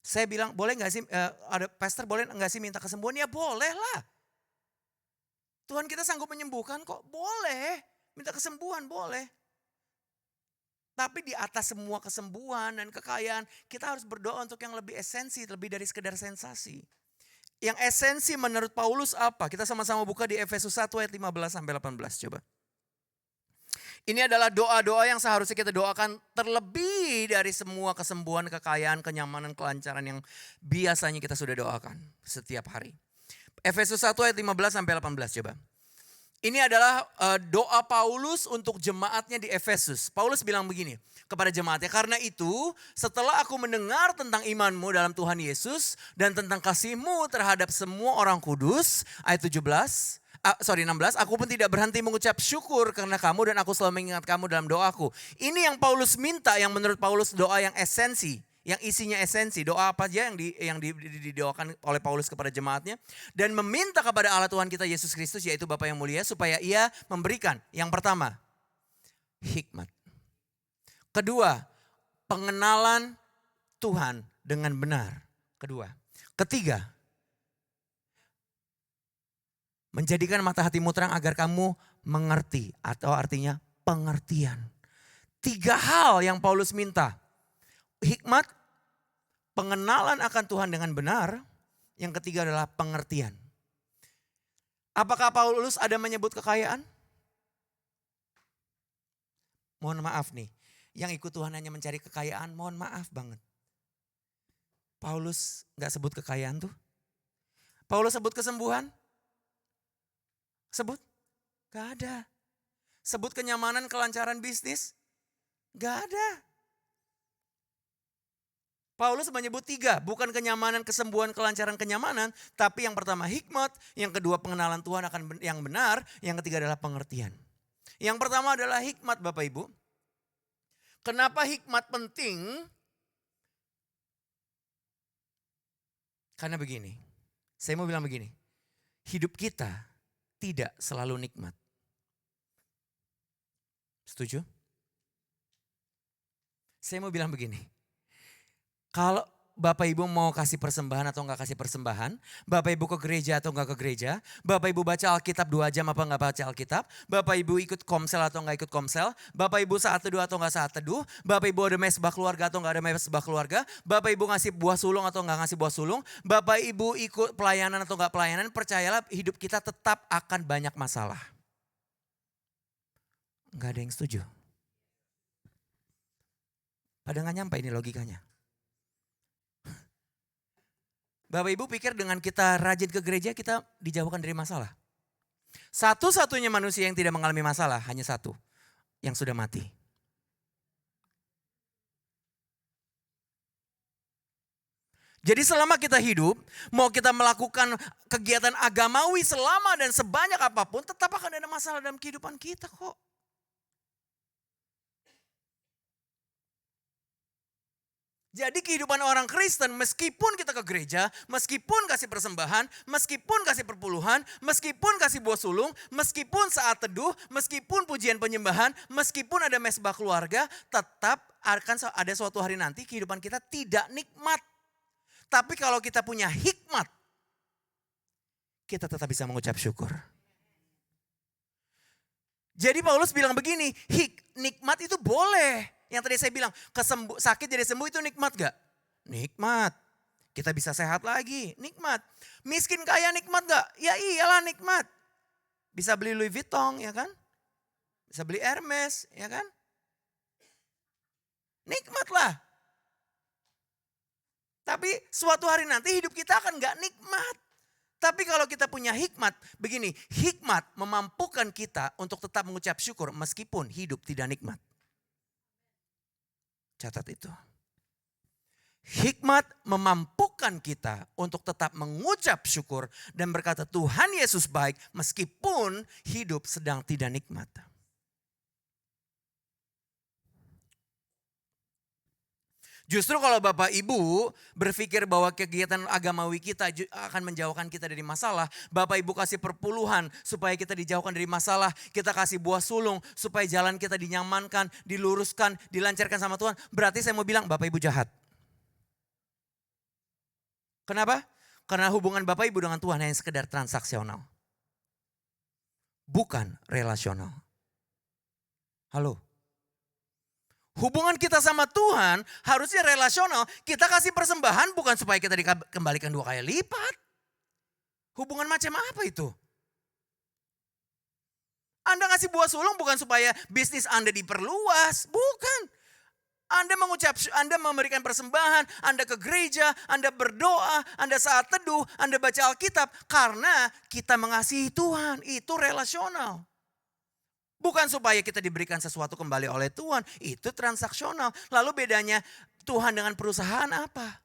Saya bilang, boleh gak sih, ada pastor boleh gak sih minta kesembuhan? Ya boleh lah. Tuhan kita sanggup menyembuhkan kok, boleh. Minta kesembuhan boleh. Tapi di atas semua kesembuhan dan kekayaan, kita harus berdoa untuk yang lebih esensi, lebih dari sekedar sensasi. Yang esensi menurut Paulus apa? Kita sama-sama buka di Efesus 1 ayat 15-18 coba. Ini adalah doa-doa yang seharusnya kita doakan terlebih dari semua kesembuhan, kekayaan, kenyamanan, kelancaran yang biasanya kita sudah doakan setiap hari. Efesus 1 ayat 15-18 coba. Ini adalah doa Paulus untuk jemaatnya di Efesus. Paulus bilang begini kepada jemaatnya. Karena itu setelah aku mendengar tentang imanmu dalam Tuhan Yesus dan tentang kasihmu terhadap semua orang kudus. Ayat 16. 16, aku pun tidak berhenti mengucap syukur karena kamu dan aku selalu mengingat kamu dalam doaku. Ini yang Paulus minta, yang menurut Paulus doa yang esensi, yang isinya esensi. Doa apa aja yang didoakan oleh Paulus kepada jemaatnya. Dan meminta kepada Allah Tuhan kita Yesus Kristus, yaitu Bapa yang mulia, supaya ia memberikan. Yang pertama, hikmat. Kedua, pengenalan Tuhan dengan benar. Ketiga, menjadikan mata hatimu terang agar kamu mengerti, atau artinya pengertian. 3 hal yang Paulus minta. Hikmat, pengenalan akan Tuhan dengan benar. Yang ketiga adalah pengertian. Apakah Paulus ada menyebut kekayaan? Mohon maaf nih, yang ikut Tuhan hanya mencari kekayaan, mohon maaf banget. Paulus gak sebut kekayaan tuh. Paulus sebut kesembuhan? Sebut? Gak ada. Sebut kenyamanan, kelancaran bisnis? Gak ada. Paulus menyebut 3, bukan kenyamanan, kesembuhan, kelancaran, kenyamanan. Tapi yang pertama hikmat, yang kedua pengenalan Tuhan akan yang benar, yang ketiga adalah pengertian. Yang pertama adalah hikmat Bapak Ibu. Kenapa hikmat penting? Karena begini, saya mau bilang begini. Hidup kita tidak selalu nikmat. Setuju? Saya mau bilang begini. Kalau Bapak Ibu mau kasih persembahan atau enggak kasih persembahan, Bapak Ibu ke gereja atau enggak ke gereja, Bapak Ibu baca Alkitab 2 jam apa enggak baca Alkitab, Bapak Ibu ikut komsel atau enggak ikut komsel, Bapak Ibu saat teduh atau enggak saat teduh, Bapak Ibu ada mesbah keluarga atau enggak ada mesbah keluarga, Bapak Ibu ngasih buah sulung atau enggak ngasih buah sulung, Bapak Ibu ikut pelayanan atau enggak pelayanan, percayalah hidup kita tetap akan banyak masalah. Enggak ada yang setuju. Pada enggak nyampe ini logikanya. Bapak Ibu pikir dengan kita rajin ke gereja kita dijauhkan dari masalah. Satu-satunya manusia yang tidak mengalami masalah hanya satu, yang sudah mati. Jadi selama kita hidup, mau kita melakukan kegiatan agamawi selama dan sebanyak apapun, tetap akan ada masalah dalam kehidupan kita kok. Jadi kehidupan orang Kristen meskipun kita ke gereja, meskipun kasih persembahan, meskipun kasih perpuluhan, meskipun kasih buah sulung, meskipun saat teduh, meskipun pujian penyembahan, meskipun ada mesbah keluarga, tetap akan ada suatu hari nanti kehidupan kita tidak nikmat. Tapi kalau kita punya hikmat, kita tetap bisa mengucap syukur. Jadi Paulus bilang begini, nikmat itu boleh. Yang tadi saya bilang, sakit jadi sembuh itu nikmat gak? Nikmat. Kita bisa sehat lagi, nikmat. Miskin kaya nikmat gak? Ya iyalah nikmat. Bisa beli Louis Vuitton ya kan? Bisa beli Hermes ya kan? Nikmat lah. Tapi suatu hari nanti hidup kita akan gak nikmat. Tapi kalau kita punya hikmat, begini, hikmat memampukan kita untuk tetap mengucap syukur meskipun hidup tidak nikmat. Catat itu. Hikmat memampukan kita untuk tetap mengucap syukur dan berkata Tuhan Yesus baik meskipun hidup sedang tidak nikmat. Justru kalau Bapak Ibu berpikir bahwa kegiatan agamawi kita akan menjauhkan kita dari masalah. Bapak Ibu kasih perpuluhan supaya kita dijauhkan dari masalah. Kita kasih buah sulung supaya jalan kita dinyamankan, diluruskan, dilancarkan sama Tuhan. Berarti saya mau bilang Bapak Ibu jahat. Kenapa? Karena hubungan Bapak Ibu dengan Tuhan hanya sekedar transaksional. Bukan relasional. Halo? Hubungan kita sama Tuhan harusnya relasional. Kita kasih persembahan bukan supaya kita dikembalikan 2 kali lipat. Hubungan macam apa itu? Anda ngasih buah sulung bukan supaya bisnis Anda diperluas. Bukan. Anda memberikan persembahan, Anda ke gereja, Anda berdoa, Anda saat teduh, Anda baca Alkitab. Karena kita mengasihi Tuhan, itu relasional. Bukan supaya kita diberikan sesuatu kembali oleh Tuhan, itu transaksional. Lalu bedanya Tuhan dengan perusahaan apa?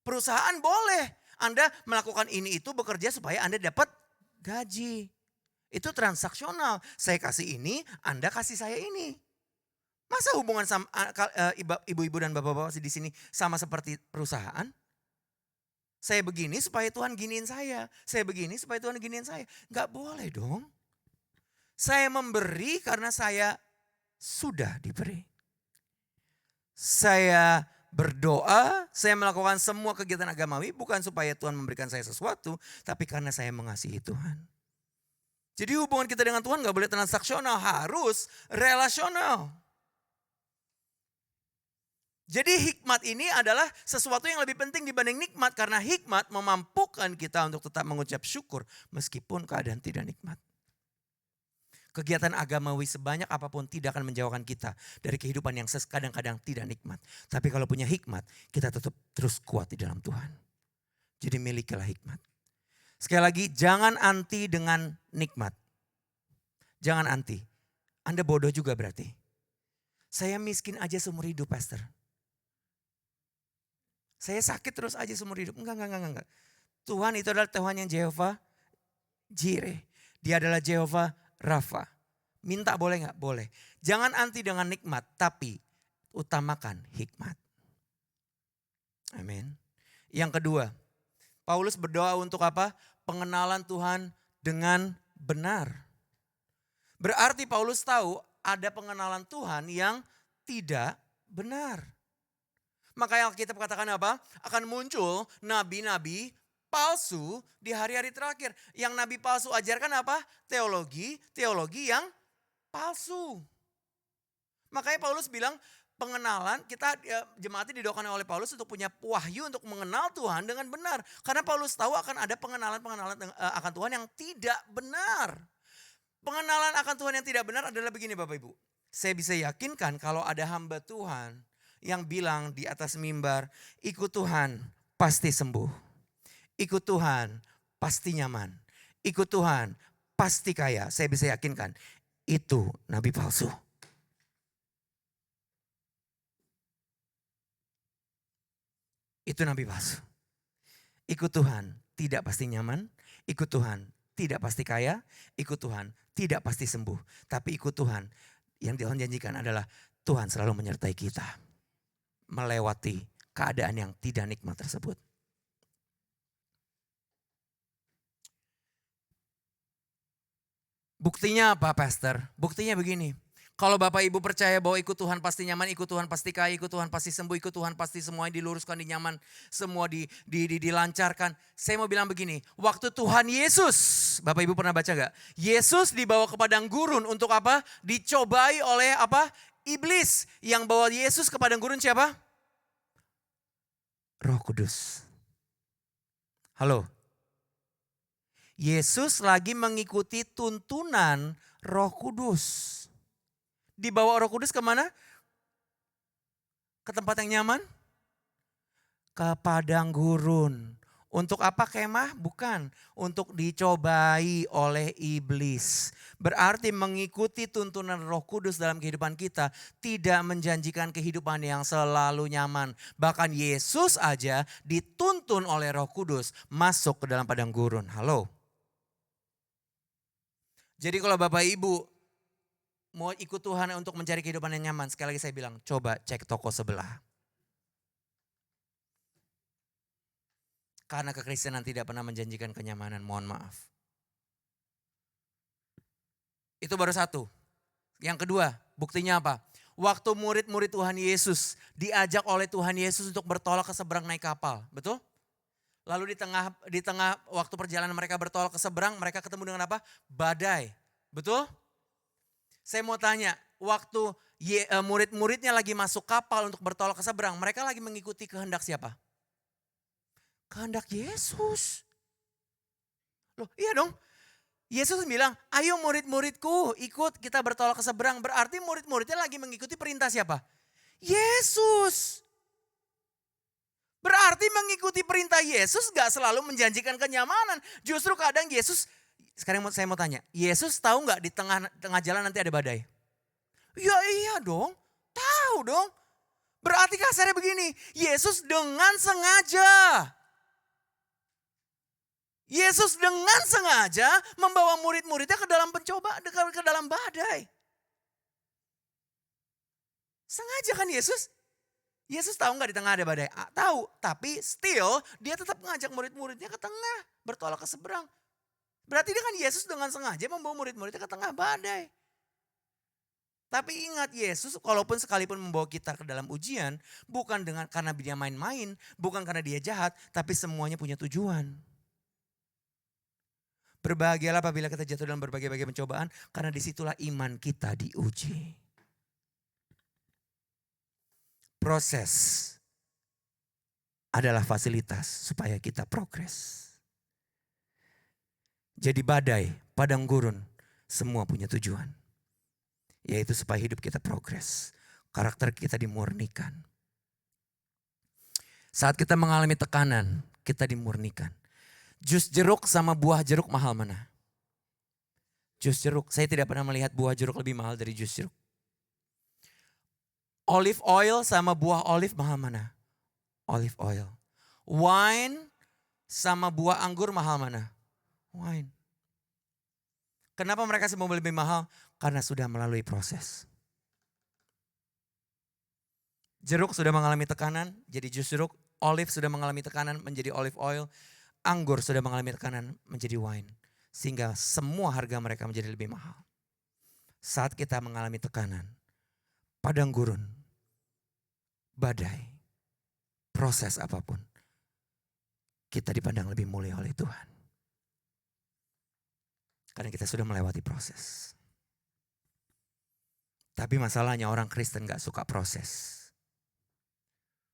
Perusahaan boleh Anda melakukan ini itu bekerja supaya Anda dapat gaji. Itu transaksional. Saya kasih ini, Anda kasih saya ini. Masa hubungan sama ibu-ibu dan bapak-bapak di sini sama seperti perusahaan? Saya begini supaya Tuhan giniin saya. Saya begini supaya Tuhan giniin saya. Gak boleh dong. Saya memberi karena saya sudah diberi. Saya berdoa, saya melakukan semua kegiatan agamawi bukan supaya Tuhan memberikan saya sesuatu, tapi karena saya mengasihi Tuhan. Jadi hubungan kita dengan Tuhan gak boleh transaksional, harus relasional. Jadi hikmat ini adalah sesuatu yang lebih penting dibanding nikmat. Karena hikmat memampukan kita untuk tetap mengucap syukur meskipun keadaan tidak nikmat. Kegiatan agamawi sebanyak apapun tidak akan menjauhkan kita dari kehidupan yang kadang-kadang tidak nikmat. Tapi kalau punya hikmat, kita tetap terus kuat di dalam Tuhan. Jadi milikilah hikmat. Sekali lagi, jangan anti dengan nikmat. Jangan anti. Anda bodoh juga berarti. Saya miskin aja seumur hidup, pastor. Saya sakit terus aja seumur hidup. Enggak. Tuhan itu adalah Tuhan yang Jehovah Jireh. Dia adalah Jehovah Rafa. Minta boleh nggak? Boleh. Jangan anti dengan nikmat, tapi utamakan hikmat. Amin. Yang kedua, Paulus berdoa untuk apa? Pengenalan Tuhan dengan benar. Berarti Paulus tahu ada pengenalan Tuhan yang tidak benar. Makanya Alkitab katakan apa? Akan muncul nabi-nabi palsu di hari-hari terakhir. Yang nabi palsu ajarkan apa? Teologi yang palsu. Makanya Paulus bilang pengenalan, kita jemaat didoakan oleh Paulus untuk punya wahyu untuk mengenal Tuhan dengan benar. Karena Paulus tahu akan ada pengenalan akan Tuhan yang tidak benar. Pengenalan akan Tuhan yang tidak benar adalah begini Bapak Ibu. Saya bisa yakinkan kalau ada hamba Tuhan yang bilang di atas mimbar, ikut Tuhan pasti sembuh. Ikut Tuhan pasti nyaman. Ikut Tuhan pasti kaya. Saya bisa yakinkan itu nabi palsu. Itu nabi palsu. Ikut Tuhan tidak pasti nyaman. Ikut Tuhan tidak pasti kaya. Ikut Tuhan tidak pasti sembuh. Tapi ikut Tuhan yang Tuhan janjikan adalah Tuhan selalu menyertai kita. Melewati keadaan yang tidak nikmat tersebut. Buktinya apa pastor? Buktinya begini. Kalau Bapak Ibu percaya bahwa ikut Tuhan pasti nyaman, ikut Tuhan pasti kaya, ikut Tuhan pasti sembuh, ikut Tuhan pasti semuanya diluruskan, dinyaman, semua dilancarkan. Saya mau bilang begini, waktu Tuhan Yesus, Bapak Ibu pernah baca gak? Yesus dibawa ke padang gurun untuk apa? Dicobai oleh apa? Iblis. Yang bawa Yesus ke padang gurun siapa? Roh Kudus. Halo. Yesus lagi mengikuti tuntunan Roh Kudus. Dibawa Roh Kudus kemana? Ke tempat yang nyaman? Ke padang gurun. Untuk apa kemah? Bukan. Untuk dicobai oleh iblis. Berarti mengikuti tuntunan Roh Kudus dalam kehidupan kita tidak menjanjikan kehidupan yang selalu nyaman. Bahkan Yesus aja dituntun oleh Roh Kudus masuk ke dalam padang gurun. Halo. Jadi kalau Bapak Ibu mau ikut Tuhan untuk mencari kehidupan yang nyaman, sekali lagi saya bilang, coba cek toko sebelah. Karena kekristenan tidak pernah menjanjikan kenyamanan, mohon maaf. Itu baru satu. Yang kedua, buktinya apa? Waktu murid-murid Tuhan Yesus diajak oleh Tuhan Yesus untuk bertolak ke seberang naik kapal, betul? Lalu di tengah waktu perjalanan mereka bertolak ke seberang, mereka ketemu dengan apa? Badai, betul? Saya mau tanya, waktu murid-muridnya lagi masuk kapal untuk bertolak ke seberang, mereka lagi mengikuti kehendak siapa? Kehendak Yesus. Loh iya dong, Yesus bilang, ayo murid-muridku ikut kita bertolak ke seberang. Berarti murid-muridnya lagi mengikuti perintah siapa? Yesus. Berarti mengikuti perintah Yesus gak selalu menjanjikan kenyamanan. Justru kadang Yesus, sekarang saya mau tanya, Yesus tahu gak di tengah jalan nanti ada badai? Ya iya dong, tahu dong. Berarti kasarnya begini, Yesus dengan sengaja. Yesus dengan sengaja membawa murid-muridnya ke dalam ke dalam badai. Sengaja kan Yesus? Yesus tahu nggak di tengah ada badai? Tahu, tapi still dia tetap ngajak murid-muridnya ke tengah, bertolak ke seberang. Berarti dia kan Yesus dengan sengaja membawa murid-muridnya ke tengah badai. Tapi ingat Yesus walaupun sekalipun membawa kita ke dalam ujian, bukan karena dia main-main, bukan karena dia jahat, tapi semuanya punya tujuan. Berbahagialah apabila kita jatuh dalam berbagai-bagai pencobaan, karena disitulah iman kita diuji. Proses adalah fasilitas supaya kita progres. Jadi badai, padang gurun, semua punya tujuan. Yaitu supaya hidup kita progres. Karakter kita dimurnikan. Saat kita mengalami tekanan, kita dimurnikan. Jus jeruk sama buah jeruk mahal mana? Jus jeruk, saya tidak pernah melihat buah jeruk lebih mahal dari jus jeruk. Olive oil sama buah olive mahal mana? Olive oil. Wine sama buah anggur mahal mana? Wine. Kenapa mereka semua lebih mahal? Karena sudah melalui proses. Jeruk sudah mengalami tekanan, jadi jus jeruk. Olive sudah mengalami tekanan, menjadi olive oil. Anggur sudah mengalami tekanan, menjadi wine. Sehingga semua harga mereka menjadi lebih mahal. Saat kita mengalami tekanan, padang gurun, badai, proses apapun, kita dipandang lebih mulia oleh Tuhan. Karena kita sudah melewati proses. Tapi masalahnya orang Kristen gak suka proses.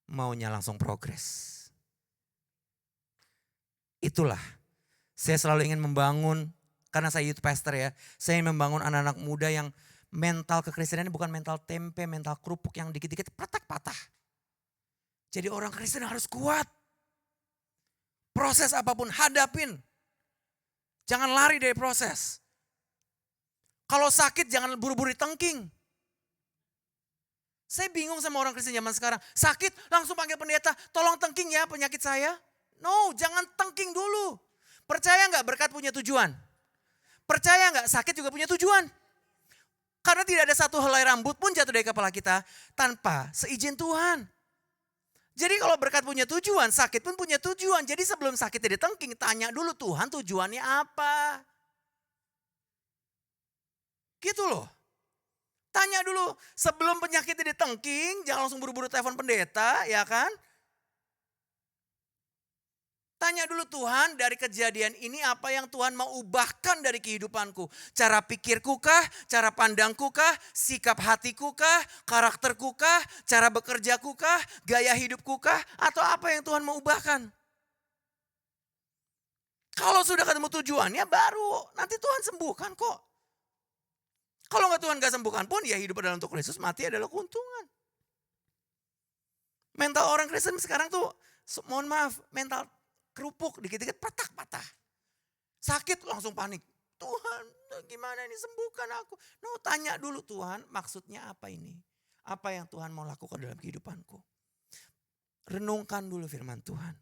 Maunya langsung progres. Itulah, saya selalu ingin membangun, karena saya youth pastor ya, saya ingin membangun anak-anak muda yang mental kekristenan bukan mental tempe, mental kerupuk yang dikit-dikit patah. Jadi orang Kristen harus kuat. Proses apapun hadapin. Jangan lari dari proses. Kalau sakit jangan buru-buru ditengking. Saya bingung sama orang Kristen zaman sekarang. Sakit langsung panggil pendeta, tolong tengking ya penyakit saya. No, jangan tengking dulu. Percaya nggak berkat punya tujuan? Percaya nggak sakit juga punya tujuan? Karena tidak ada satu helai rambut pun jatuh dari kepala kita tanpa seizin Tuhan. Jadi kalau berkat punya tujuan, sakit pun punya tujuan. Jadi sebelum sakitnya ditengking, tanya dulu Tuhan tujuannya apa. Gitu loh. Tanya dulu sebelum penyakitnya ditengking, jangan langsung buru-buru telepon pendeta, ya kan? Tanya dulu Tuhan dari kejadian ini apa yang Tuhan mau ubahkan dari kehidupanku. Cara pikirku kah, cara pandangku kah, sikap hatiku kah, karakterku kah, cara bekerjaku kah, gaya hidupku kah, atau apa yang Tuhan mau ubahkan. Kalau sudah ketemu tujuannya baru nanti Tuhan sembuhkan kok. Kalau nggak Tuhan gak sembuhkan pun ya hidup adalah untuk Kristus, mati adalah keuntungan. Mental orang Kristen sekarang tuh, mohon maaf, mental kerupuk, dikit-dikit patah. Sakit langsung panik. Tuhan gimana ini sembuhkan aku. No, tanya dulu Tuhan maksudnya apa ini. Apa yang Tuhan mau lakukan dalam kehidupanku. Renungkan dulu firman Tuhan.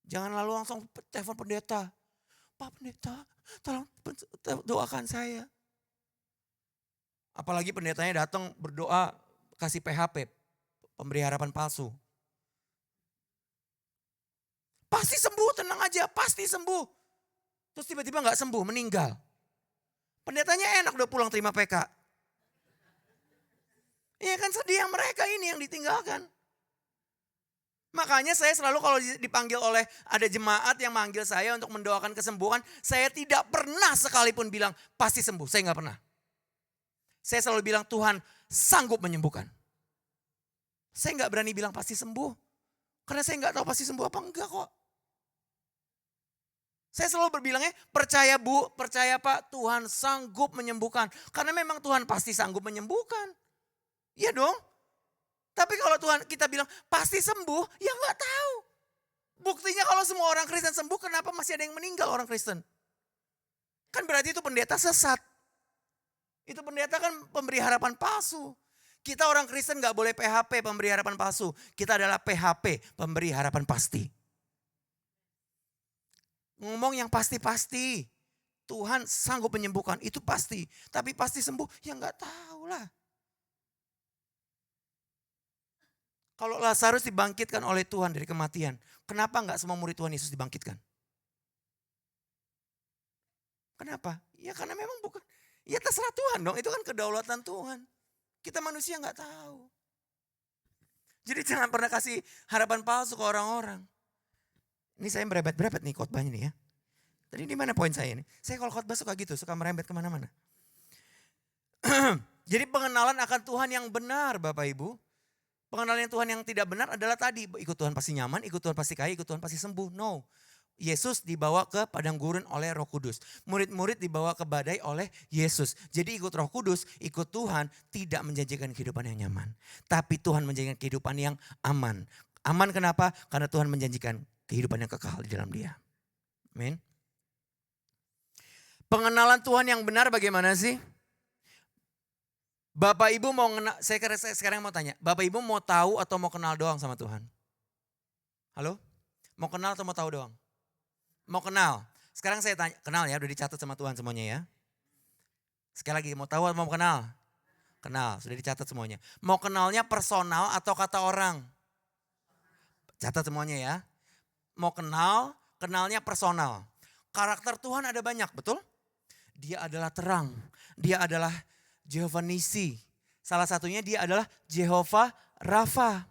Jangan lalu langsung telepon pendeta. Pak pendeta tolong doakan saya. Apalagi pendetanya datang berdoa kasih PHP, pemberi harapan palsu. Pasti sembuh, tenang aja, pasti sembuh. Terus tiba-tiba gak sembuh, meninggal. Pendetanya enak udah pulang terima PK. Iya kan sedih yang mereka ini yang ditinggalkan. Makanya saya selalu kalau dipanggil oleh ada jemaat yang manggil saya untuk mendoakan kesembuhan. Saya tidak pernah sekalipun bilang pasti sembuh, saya gak pernah. Saya selalu bilang Tuhan sanggup menyembuhkan. Saya gak berani bilang pasti sembuh. Karena saya gak tahu pasti sembuh apa enggak kok. Saya selalu berbilangnya percaya Bu, percaya Pak, Tuhan sanggup menyembuhkan. Karena memang Tuhan pasti sanggup menyembuhkan. Iya dong. Tapi kalau Tuhan kita bilang pasti sembuh, ya gak tahu. Buktinya kalau semua orang Kristen sembuh, kenapa masih ada yang meninggal orang Kristen? Kan berarti itu pendeta sesat. Itu pendeta kan pemberi harapan palsu. Kita orang Kristen gak boleh PHP pemberi harapan palsu. Kita adalah PHP pemberi harapan pasti. Ngomong yang pasti-pasti. Tuhan sanggup menyembuhkan itu pasti. Tapi pasti sembuh ya gak tahu lah. Kalau Lazarus dibangkitkan oleh Tuhan dari kematian. Kenapa gak semua murid Tuhan Yesus dibangkitkan? Kenapa? Ya karena memang bukan. Ya terserah Tuhan dong, itu kan kedaulatan Tuhan. Kita manusia gak tahu. Jadi jangan pernah kasih harapan palsu ke orang-orang. Ini saya merembet-merembet nih khotbahnya nih ya. Tadi di mana poin saya ini? Saya kalau khotbah suka gitu, suka merembet kemana-mana. Jadi pengenalan akan Tuhan yang benar Bapak Ibu. Pengenalan Tuhan yang tidak benar adalah tadi, ikut Tuhan pasti nyaman, ikut Tuhan pasti kaya, ikut Tuhan pasti sembuh. No. Yesus dibawa ke padang gurun oleh Roh Kudus. Murid-murid dibawa ke badai oleh Yesus. Jadi ikut Roh Kudus, ikut Tuhan tidak menjanjikan kehidupan yang nyaman. Tapi Tuhan menjanjikan kehidupan yang aman. Aman kenapa? Karena Tuhan menjanjikan kehidupan yang kekal di dalam Dia. Amin. Pengenalan Tuhan yang benar bagaimana sih? Bapak Ibu mau saya sekarang mau tanya, Bapak Ibu mau tahu atau mau kenal doang sama Tuhan? Halo? Mau kenal atau mau tahu doang? Mau kenal. Sekarang saya tanya, kenal ya, udah dicatat sama Tuhan semuanya ya. Sekali lagi, mau tahu atau mau kenal? Kenal, sudah dicatat semuanya. Mau kenalnya personal atau kata orang? Catat semuanya ya. Mau kenal, kenalnya personal. Karakter Tuhan ada banyak, betul? Dia adalah terang, dia adalah Jehovah Nisi. Salah satunya dia adalah Jehovah Rafa.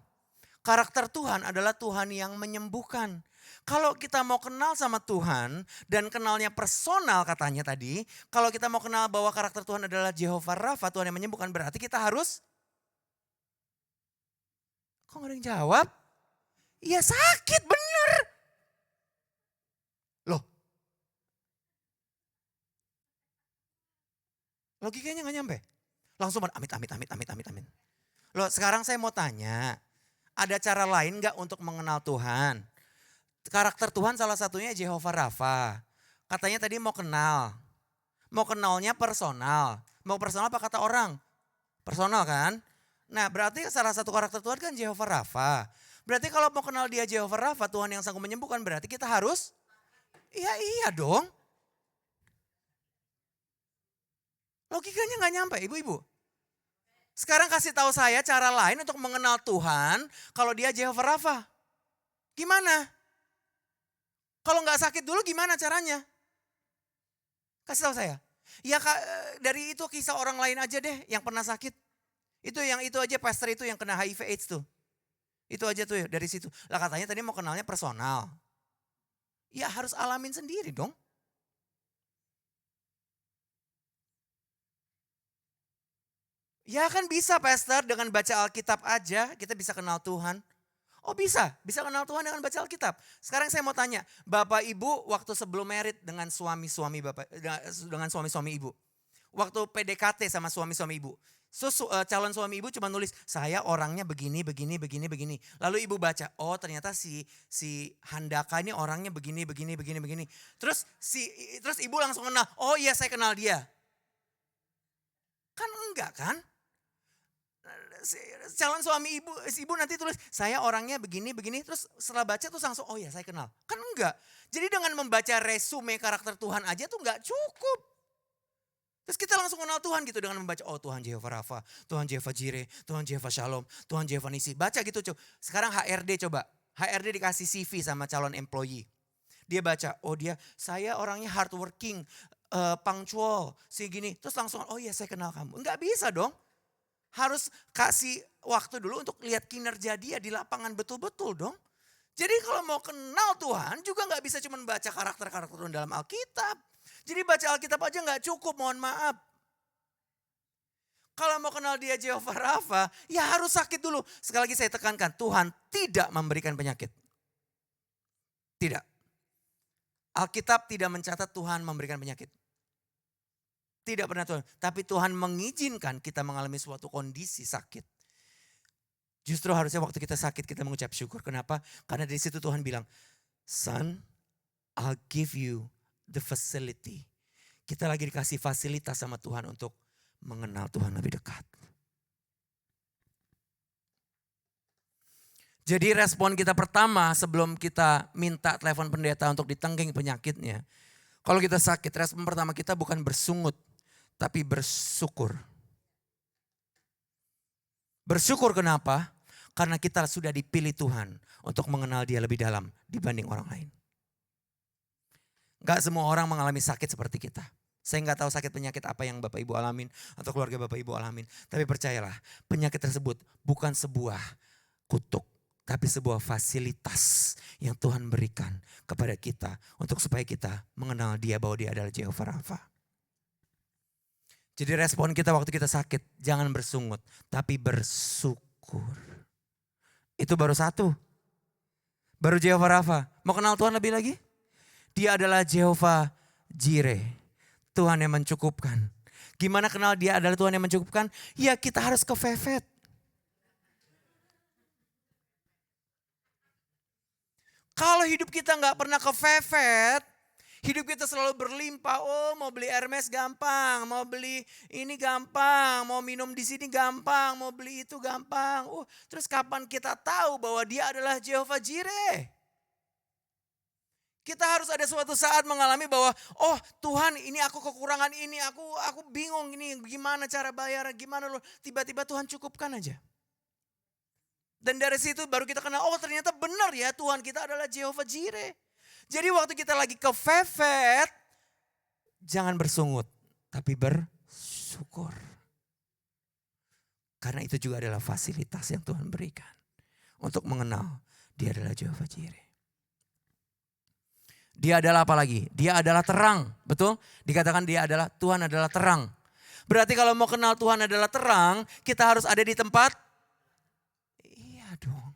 Karakter Tuhan adalah Tuhan yang menyembuhkan. Kalau kita mau kenal sama Tuhan dan kenalnya personal katanya tadi. Kalau kita mau kenal bahwa karakter Tuhan adalah Jehovah Rafa, Tuhan yang menyembuhkan, berarti kita harus. Kok gak ada yang jawab? Iya sakit bener. Loh. Logikanya gak nyampe. Langsung amit. Loh sekarang saya mau tanya. Ada cara lain gak untuk mengenal Tuhan? Karakter Tuhan salah satunya Jehovah Rafa. Katanya tadi mau kenal. Mau kenalnya personal. Mau personal apa kata orang? Personal kan? Nah berarti salah satu karakter Tuhan kan Jehovah Rafa. Berarti kalau mau kenal dia Jehovah Rafa, Tuhan yang sanggup menyembuhkan, berarti kita harus? Iya dong. Logikanya gak nyampe ibu-ibu. Sekarang kasih tahu saya cara lain untuk mengenal Tuhan kalau dia Jehovah Rafa. Gimana? Kalau nggak sakit dulu gimana caranya? Kasih tahu saya. Ya dari itu kisah orang lain aja deh yang pernah sakit. Itu aja pastor itu yang kena HIV AIDS tuh. Itu aja tuh dari situ. Lah katanya tadi mau kenalnya personal. Ya harus alamin sendiri dong. Ya kan bisa pastor dengan baca Alkitab aja kita bisa kenal Tuhan. Oh bisa kenal Tuhan dengan baca Alkitab. Sekarang saya mau tanya, Bapak Ibu waktu sebelum merit dengan suami-suami Bapak, dengan suami-suami Ibu. Waktu PDKT sama suami-suami Ibu. Calon suami Ibu cuma nulis, saya orangnya begini. Lalu Ibu baca, oh ternyata si Handaka ini orangnya begini. Terus Ibu langsung kenal, oh iya saya kenal dia. Kan enggak kan? Calon suami ibu nanti tulis saya orangnya begini terus setelah baca tuh langsung oh ya saya kenal. Kan enggak. Jadi dengan membaca resume karakter Tuhan aja tuh enggak cukup. Terus kita langsung kenal Tuhan gitu dengan membaca oh Tuhan Jehovah Rafa, Tuhan Jehovah Jireh, Tuhan Jehovah Shalom, Tuhan Jehovah Nisi. Baca gitu coba. Sekarang HRD coba. HRD dikasih CV sama calon employee. Dia baca oh saya orangnya hardworking, punctual, gini. Terus langsung oh iya saya kenal kamu. Enggak bisa dong. Harus kasih waktu dulu untuk lihat kinerja dia di lapangan betul-betul dong. Jadi kalau mau kenal Tuhan juga gak bisa cuma baca karakter-karakter Tuhan dalam Alkitab. Jadi baca Alkitab aja gak cukup, mohon maaf. Kalau mau kenal dia Jehovah Rafa, ya harus sakit dulu. Sekali lagi saya tekankan, Tuhan tidak memberikan penyakit. Tidak. Alkitab tidak mencatat Tuhan memberikan penyakit. Tidak pernah Tuhan. Tapi Tuhan mengizinkan kita mengalami suatu kondisi sakit. Justru harusnya waktu kita sakit kita mengucap syukur. Kenapa? Karena dari situ Tuhan bilang, son, I'll give you the facility. Kita lagi dikasih fasilitas sama Tuhan untuk mengenal Tuhan lebih dekat. Jadi respon kita pertama sebelum kita minta telepon pendeta untuk ditengking penyakitnya. Kalau kita sakit, respon pertama kita bukan bersungut. Tapi bersyukur. Bersyukur kenapa? Karena kita sudah dipilih Tuhan untuk mengenal dia lebih dalam dibanding orang lain. Gak semua orang mengalami sakit seperti kita. Saya gak tahu sakit penyakit apa yang Bapak Ibu alamin atau keluarga Bapak Ibu alamin. Tapi percayalah penyakit tersebut bukan sebuah kutuk. Tapi sebuah fasilitas yang Tuhan berikan kepada kita untuk supaya kita mengenal dia bahwa dia adalah Jehovah Rafa. Jadi respon kita waktu kita sakit, jangan bersungut, tapi bersyukur. Itu baru satu. Baru Jehovah Rafa. Mau kenal Tuhan lebih lagi? Dia adalah Jehovah Jireh. Tuhan yang mencukupkan. Gimana kenal dia adalah Tuhan yang mencukupkan? Ya kita harus kefefet. Kalau hidup kita nggak pernah kefefet, hidup kita selalu berlimpah. Oh, mau beli Hermes gampang, mau beli ini gampang, mau minum di sini gampang, mau beli itu gampang. Terus kapan kita tahu bahwa dia adalah Jehovah Jireh? Kita harus ada suatu saat mengalami bahwa, oh Tuhan ini aku kekurangan ini, aku bingung ini gimana cara bayar, gimana loh. Tiba-tiba Tuhan cukupkan aja. Dan dari situ baru kita kenal, oh ternyata benar ya Tuhan kita adalah Jehovah Jireh. Jadi waktu kita lagi kefefet, jangan bersungut, tapi bersyukur. Karena itu juga adalah fasilitas yang Tuhan berikan. Untuk mengenal dia adalah Jehovah Jireh. Dia adalah apa lagi? Dia adalah terang, betul? Dikatakan dia adalah, Tuhan adalah terang. Berarti kalau mau kenal Tuhan adalah terang, kita harus ada di tempat. Iya dong.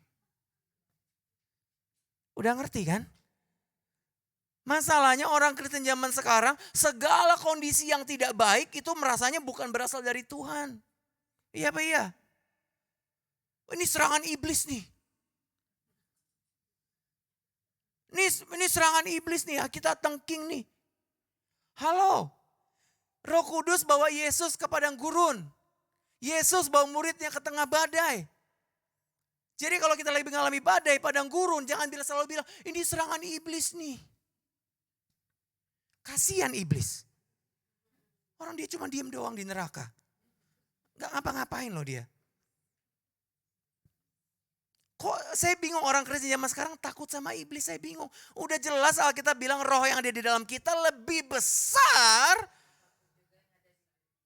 Udah ngerti kan? Masalahnya orang Kristen zaman sekarang, segala kondisi yang tidak baik itu merasanya bukan berasal dari Tuhan. Iya apa iya? Ini serangan iblis nih. Ini serangan iblis nih, kita tengking nih. Halo, Roh Kudus bawa Yesus ke padang gurun. Yesus bawa muridnya ke tengah badai. Jadi kalau kita lagi mengalami badai, padang gurun, jangan selalu bilang, ini serangan iblis nih. Kasihan iblis. Orang dia cuma diem doang di neraka. Gak ngapa-ngapain loh dia. Kok saya bingung orang Kristen zaman sekarang takut sama iblis, saya bingung. Udah jelas Alkitab bilang roh yang ada di dalam kita lebih besar.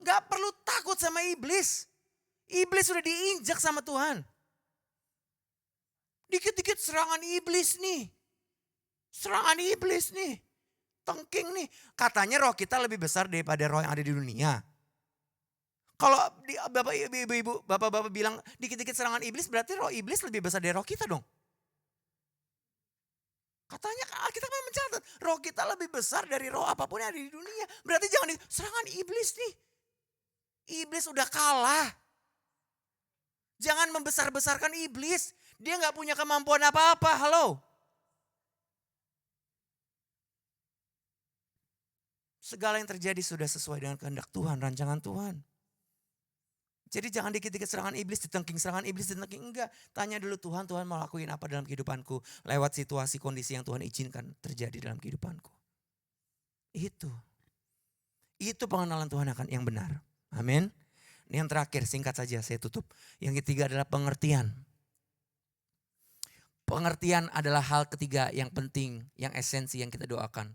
Gak perlu takut sama iblis. Iblis sudah diinjak sama Tuhan. Dikit-dikit serangan iblis nih. Serangan iblis nih. Tengking nih. Katanya roh kita lebih besar daripada roh yang ada di dunia. Kalau bapak-bapak bilang dikit-dikit serangan iblis, berarti roh iblis lebih besar dari roh kita dong. Katanya kita kan mencatat, roh kita lebih besar dari roh apapun yang ada di dunia. Berarti jangan serangan iblis nih. Iblis udah kalah. Jangan membesar-besarkan iblis. Dia gak punya kemampuan apa-apa, halo. Segala yang terjadi sudah sesuai dengan kehendak Tuhan, rancangan Tuhan. Jadi jangan dikit-dikit serangan iblis, ditengking serangan iblis, ditengking. Enggak, tanya dulu Tuhan mau lakuin apa dalam kehidupanku. Lewat situasi kondisi yang Tuhan izinkan terjadi dalam kehidupanku. Itu pengenalan Tuhan akan yang benar. Amin. Yang terakhir, singkat saja saya tutup. Yang ketiga adalah pengertian. Pengertian adalah hal ketiga yang penting, yang esensi yang kita doakan.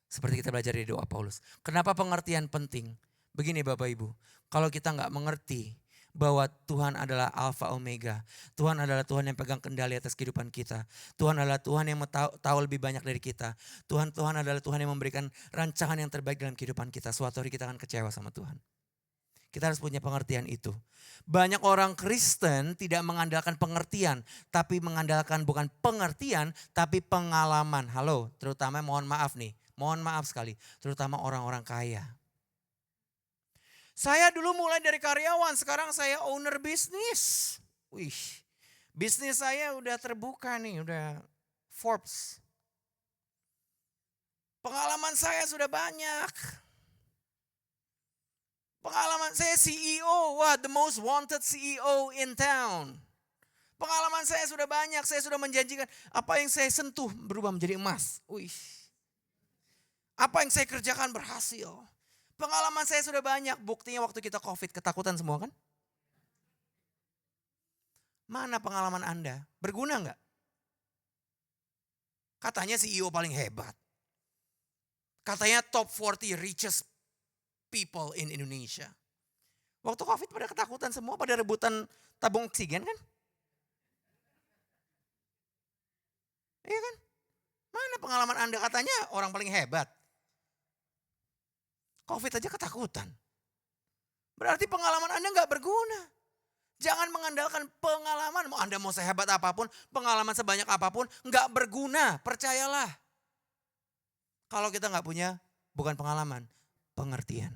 Seperti kita belajar dari doa Paulus. Kenapa pengertian penting? Begini Bapak Ibu, kalau kita nggak mengerti bahwa Tuhan adalah Alfa Omega. Tuhan adalah Tuhan yang pegang kendali atas kehidupan kita. Tuhan adalah Tuhan yang tahu lebih banyak dari kita. Tuhan adalah Tuhan yang memberikan rancangan yang terbaik dalam kehidupan kita. Suatu hari kita akan kecewa sama Tuhan. Kita harus punya pengertian itu. Banyak orang Kristen tidak mengandalkan pengertian, tapi mengandalkan bukan pengertian, tapi pengalaman. Halo, terutama mohon maaf sekali, terutama orang-orang kaya. Saya dulu mulai dari karyawan, sekarang saya owner bisnis. Bisnis saya udah terbuka nih, udah Forbes. Pengalaman saya sudah banyak. Pengalaman saya CEO, the most wanted CEO in town. Pengalaman saya sudah banyak, saya sudah menjanjikan apa yang saya sentuh berubah menjadi emas. Apa yang saya kerjakan berhasil. Pengalaman saya sudah banyak, buktinya waktu kita COVID ketakutan semua kan? Mana pengalaman Anda? Berguna enggak? Katanya CEO paling hebat. Katanya top 40 richest people in Indonesia. Waktu COVID pada ketakutan semua, pada rebutan tabung oksigen kan? Iya kan? Mana pengalaman Anda katanya orang paling hebat? COVID aja ketakutan. Berarti pengalaman Anda nggak berguna. Jangan mengandalkan pengalaman. Anda mau sehebat apapun, pengalaman sebanyak apapun, nggak berguna. Percayalah. Kalau kita nggak punya, bukan pengalaman, pengertian.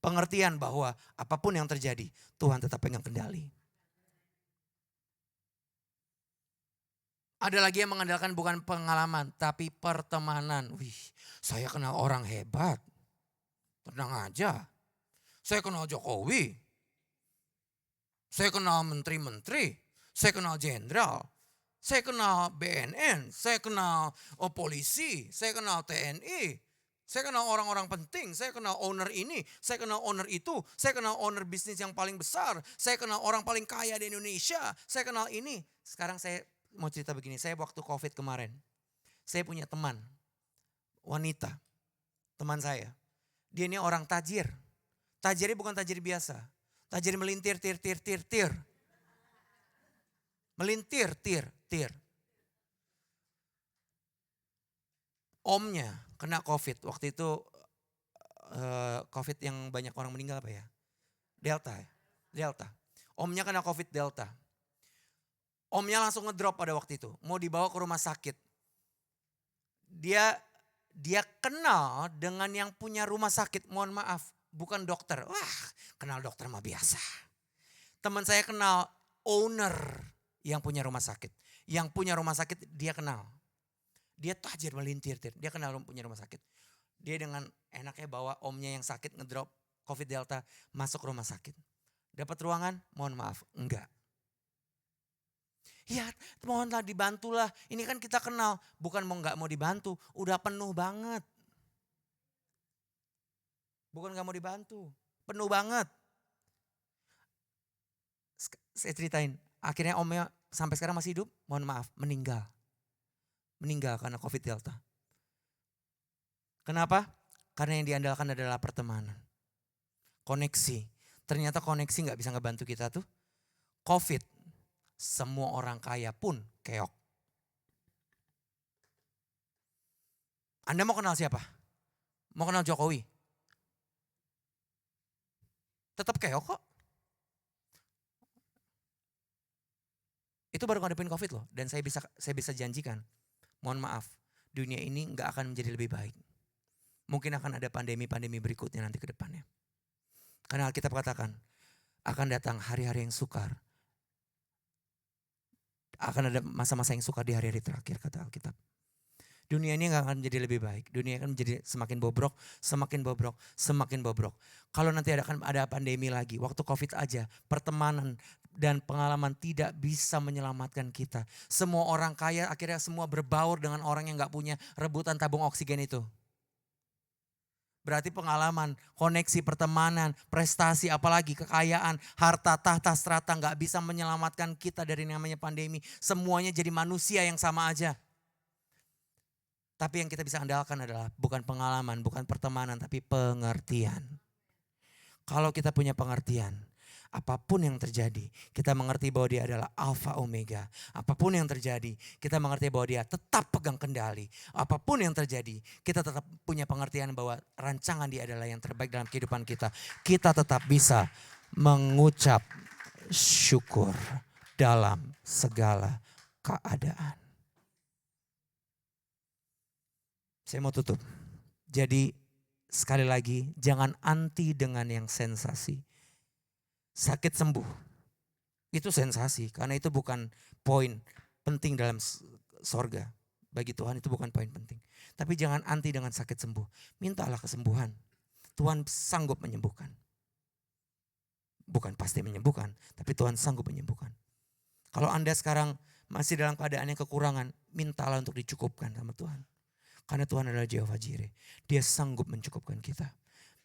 Pengertian bahwa apapun yang terjadi, Tuhan tetap pegang kendali. Ada lagi yang mengandalkan bukan pengalaman, tapi pertemanan. Wih, saya kenal orang hebat. Tenang aja. Saya kenal Jokowi. Saya kenal menteri-menteri. Saya kenal jenderal. Saya kenal BNN. Saya kenal polisi. Saya kenal TNI. Saya kenal orang-orang penting. Saya kenal owner ini. Saya kenal owner itu. Saya kenal owner bisnis yang paling besar. Saya kenal orang paling kaya di Indonesia. Saya kenal ini. Sekarang saya mau cerita begini. Saya waktu COVID kemarin. Saya punya teman. Wanita. Teman saya. Dia ini orang tajir. Tajirnya bukan tajir biasa. Tajir melintir, tir. Melintir, tir. Omnya kena COVID. Waktu itu COVID yang banyak orang meninggal apa ya? Delta. Omnya kena COVID Delta. Omnya langsung ngedrop pada waktu itu. Mau dibawa ke rumah sakit. Dia kenal dengan yang punya rumah sakit, mohon maaf, bukan dokter. Wah, kenal dokter mah biasa. Teman saya kenal owner yang punya rumah sakit. Yang punya rumah sakit dia kenal. Dia tajir melintir, dia kenal punya rumah sakit. Dia dengan enaknya bawa omnya yang sakit ngedrop COVID Delta masuk rumah sakit. Dapat ruangan? Mohon maaf, enggak. Ya mohonlah dibantulah, ini kan kita kenal. Bukan nggak mau dibantu, udah penuh banget. Bukan nggak mau dibantu, penuh banget. Saya ceritain, akhirnya omnya sampai sekarang masih hidup, mohon maaf, meninggal. Meninggal karena COVID Delta. Kenapa? Karena yang diandalkan adalah pertemanan. Koneksi. Ternyata koneksi nggak bisa ngebantu kita tuh. COVID. Semua orang kaya pun keok. Anda mau kenal siapa? Mau kenal Jokowi? Tetap keok kok. Itu baru ngadepin COVID loh. Dan saya bisa janjikan, mohon maaf, dunia ini nggak akan menjadi lebih baik. Mungkin akan ada pandemi-pandemi berikutnya nanti ke depannya. Karena Alkitab katakan, akan datang hari-hari yang sukar. Akan ada masa-masa yang sukar di hari-hari terakhir, kata Alkitab. Dunia ini gak akan menjadi lebih baik. Dunia akan menjadi semakin bobrok, semakin bobrok, semakin bobrok. Kalau nanti akan ada pandemi lagi, waktu COVID aja, pertemanan dan pengalaman tidak bisa menyelamatkan kita. Semua orang kaya akhirnya semua berbaur dengan orang yang gak punya, rebutan tabung oksigen itu. Berarti pengalaman, koneksi, pertemanan, prestasi, apalagi kekayaan, harta, tahta, strata gak bisa menyelamatkan kita dari namanya pandemi. Semuanya jadi manusia yang sama aja. Tapi yang kita bisa andalkan adalah bukan pengalaman, bukan pertemanan, tapi pengertian. Kalau kita punya pengertian, apapun yang terjadi, kita mengerti bahwa dia adalah Alfa Omega. Apapun yang terjadi, kita mengerti bahwa dia tetap pegang kendali. Apapun yang terjadi, kita tetap punya pengertian bahwa rancangan dia adalah yang terbaik dalam kehidupan kita. Kita tetap bisa mengucap syukur dalam segala keadaan. Saya mau tutup. Jadi sekali lagi, jangan anti dengan yang sensasi. Sakit sembuh, itu sensasi karena itu bukan poin penting dalam sorga. Bagi Tuhan itu bukan poin penting. Tapi jangan anti dengan sakit sembuh. Mintalah kesembuhan. Tuhan sanggup menyembuhkan. Bukan pasti menyembuhkan, tapi Tuhan sanggup menyembuhkan. Kalau Anda sekarang masih dalam keadaan yang kekurangan, mintalah untuk dicukupkan sama Tuhan. Karena Tuhan adalah Jehovah Jireh. Dia sanggup mencukupkan kita.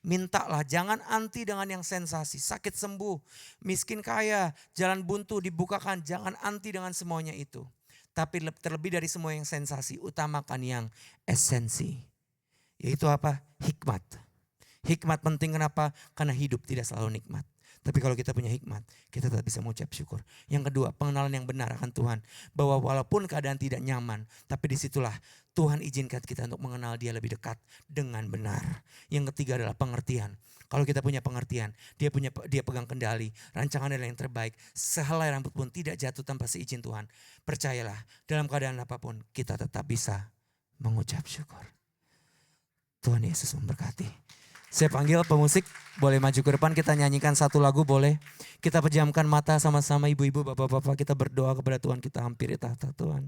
Mintalah, jangan anti dengan yang sensasi. Sakit sembuh, miskin kaya, jalan buntu dibukakan. Jangan anti dengan semuanya itu. Tapi terlebih dari semua yang sensasi, utamakan yang esensi. Yaitu apa? Hikmat. Hikmat penting kenapa? Karena hidup tidak selalu nikmat. Tapi kalau kita punya hikmat, kita tetap bisa mengucap syukur. Yang kedua, pengenalan yang benar akan Tuhan. Bahwa walaupun keadaan tidak nyaman, tapi disitulah Tuhan izinkan kita untuk mengenal Dia lebih dekat dengan benar. Yang ketiga adalah pengertian. Kalau kita punya pengertian, dia pegang kendali, rancangan adalah yang terbaik. Sehelai rambut pun tidak jatuh tanpa seizin Tuhan. Percayalah, dalam keadaan apapun kita tetap bisa mengucap syukur. Tuhan Yesus memberkati. Saya panggil pemusik, boleh maju ke depan, kita nyanyikan satu lagu boleh. Kita pejamkan mata sama-sama ibu-ibu, bapak-bapak, kita berdoa kepada Tuhan, kita hampiri tahta Tuhan.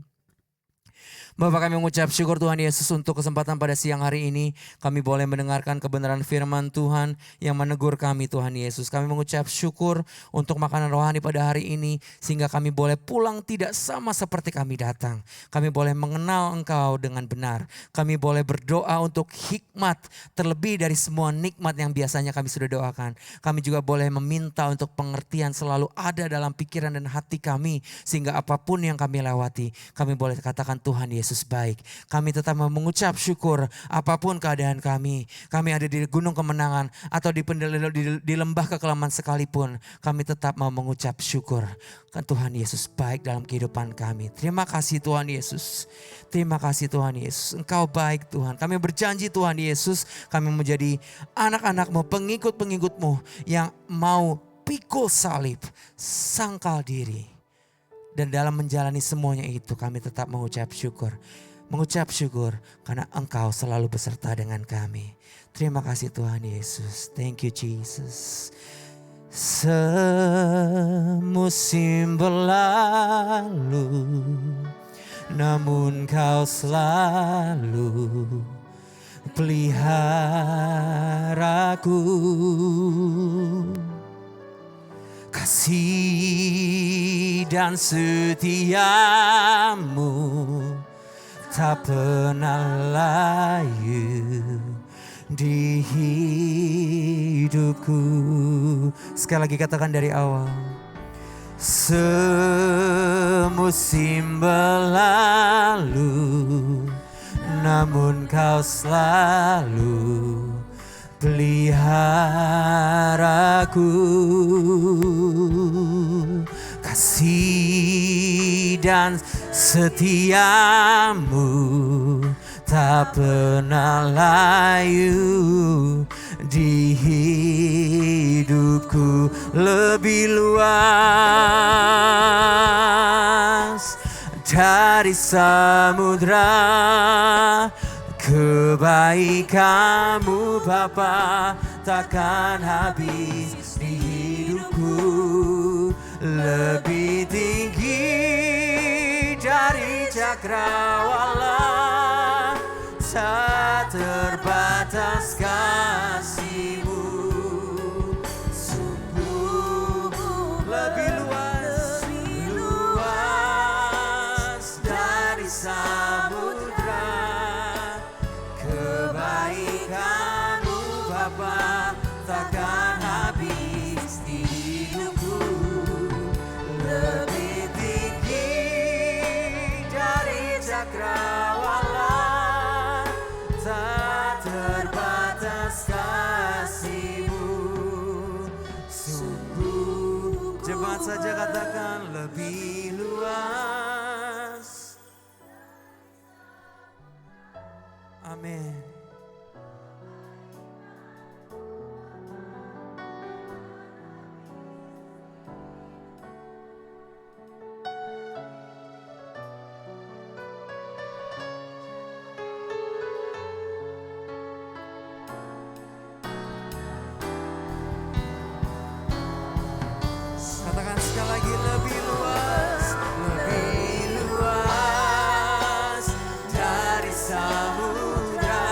Bapak, kami mengucap syukur Tuhan Yesus untuk kesempatan pada siang hari ini. Kami boleh mendengarkan kebenaran firman Tuhan yang menegur kami Tuhan Yesus. Kami mengucap syukur untuk makanan rohani pada hari ini. Sehingga kami boleh pulang tidak sama seperti kami datang. Kami boleh mengenal Engkau dengan benar. Kami boleh berdoa untuk hikmat terlebih dari semua nikmat yang biasanya kami sudah doakan. Kami juga boleh meminta untuk pengertian selalu ada dalam pikiran dan hati kami. Sehingga apapun yang kami lewati, kami boleh katakan Tuhan Yesus baik. Kami tetap mengucap syukur apapun keadaan kami. Kami ada di gunung kemenangan atau di lembah kekelaman sekalipun. Kami tetap mau mengucap syukur. Kan Tuhan Yesus baik dalam kehidupan kami. Terima kasih Tuhan Yesus. Terima kasih Tuhan Yesus. Engkau baik Tuhan. Kami berjanji Tuhan Yesus. Kami menjadi anak-anak-Mu, pengikut-pengikut-Mu yang mau pikul salib, sangkal diri. Dan dalam menjalani semuanya itu kami tetap mengucap syukur. Mengucap syukur karena Engkau selalu beserta dengan kami. Terima kasih Tuhan Yesus. Thank you Jesus. Semusim berlalu, namun Kau selalu peliharaku. Kasih dan setiamu tak pernah layu di hidupku. Sekali lagi katakan dari awal. Semusim berlalu, namun Kau selalu peliharaku. Kasih dan setiamu tak pernah layu di hidupku. Lebih luas dari samudra kebaikan-Mu Bapa takkan habis di hidupku. Lebih tinggi dari cakrawala, tak terbatas kasih-Mu. Sungguh lebih luas dari samudra. Kebaikan-Mu Bapa takkan habis di hidupku. Lebih tinggi dari cakrawala, tak terbatas kasih-Mu. Sungguh, cepat saja katakan lebih luas. Amin. Katakan sekali lagi lebih luas dari samudra.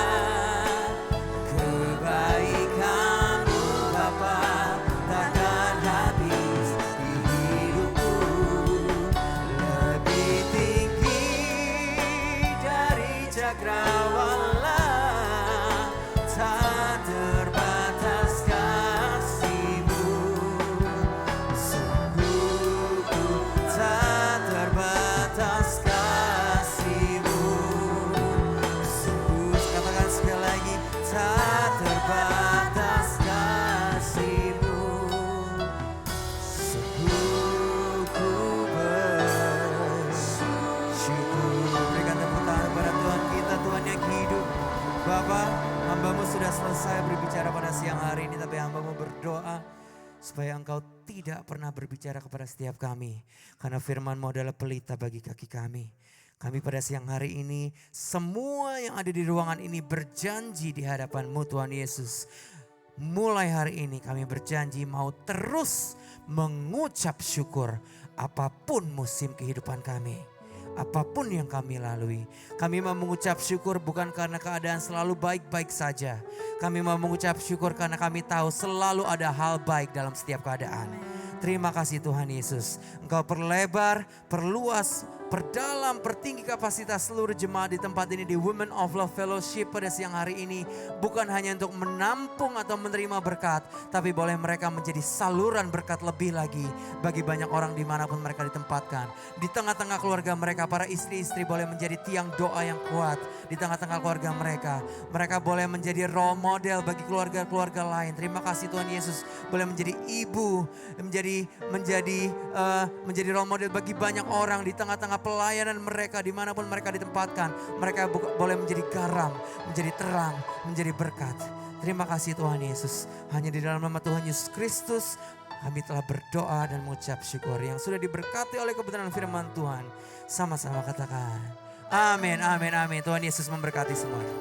selesai berbicara pada siang hari ini, tapi hamba mau berdoa supaya Engkau tidak pernah berbicara kepada setiap kami. Karena firman-Mu adalah pelita bagi kaki kami. Kami pada siang hari ini, semua yang ada di ruangan ini berjanji di hadapan-Mu Tuhan Yesus. Mulai hari ini kami berjanji mau terus mengucap syukur apapun musim kehidupan kami. Apapun yang kami lalui, kami mau mengucap syukur bukan karena keadaan selalu baik-baik saja. Kami mau mengucap syukur karena kami tahu selalu ada hal baik dalam setiap keadaan. Terima kasih Tuhan Yesus. Engkau perlebar, perluas, perdalam, pertinggi kapasitas seluruh jemaat di tempat ini di Women of Love Fellowship pada siang hari ini. Bukan hanya untuk menampung atau menerima berkat, tapi boleh mereka menjadi saluran berkat lebih lagi bagi banyak orang dimanapun mereka ditempatkan. Di tengah-tengah keluarga mereka, para istri-istri boleh menjadi tiang doa yang kuat. Di tengah-tengah keluarga mereka boleh menjadi role model bagi keluarga-keluarga lain. Terima kasih Tuhan Yesus, boleh menjadi ibu, menjadi role model bagi banyak orang di tengah-tengah pelayanan mereka dimanapun mereka ditempatkan. Mereka boleh menjadi garam, menjadi terang, menjadi berkat. Terima kasih Tuhan Yesus. Hanya di dalam nama Tuhan Yesus Kristus kami telah berdoa dan mengucap syukur yang sudah diberkati oleh kebenaran firman Tuhan. Sama-sama katakan amin, amin, amin. Tuhan Yesus memberkati semuanya.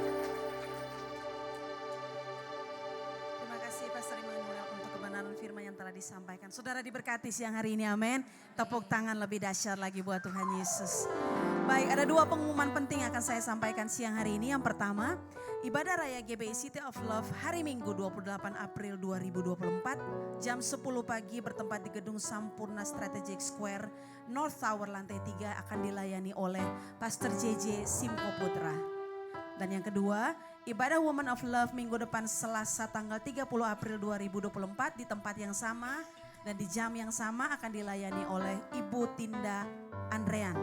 Terima kasih Pastor Immanuel untuk kebenaran firman yang telah disampaikan. Saudara diberkati siang hari ini, amin. Tepuk tangan lebih dahsyat lagi buat Tuhan Yesus. Baik, ada dua pengumuman penting yang akan saya sampaikan siang hari ini. Yang pertama, ibadah raya GBI City of Love hari Minggu 28 April 2024 jam 10 pagi bertempat di Gedung Sampurna Strategic Square North Tower lantai 3 akan dilayani oleh Pastor JJ Simko Putra. Dan yang kedua, ibadah Women of Love minggu depan Selasa tanggal 30 April 2024 di tempat yang sama dan di jam yang sama akan dilayani oleh Ibu Tinda Andrean.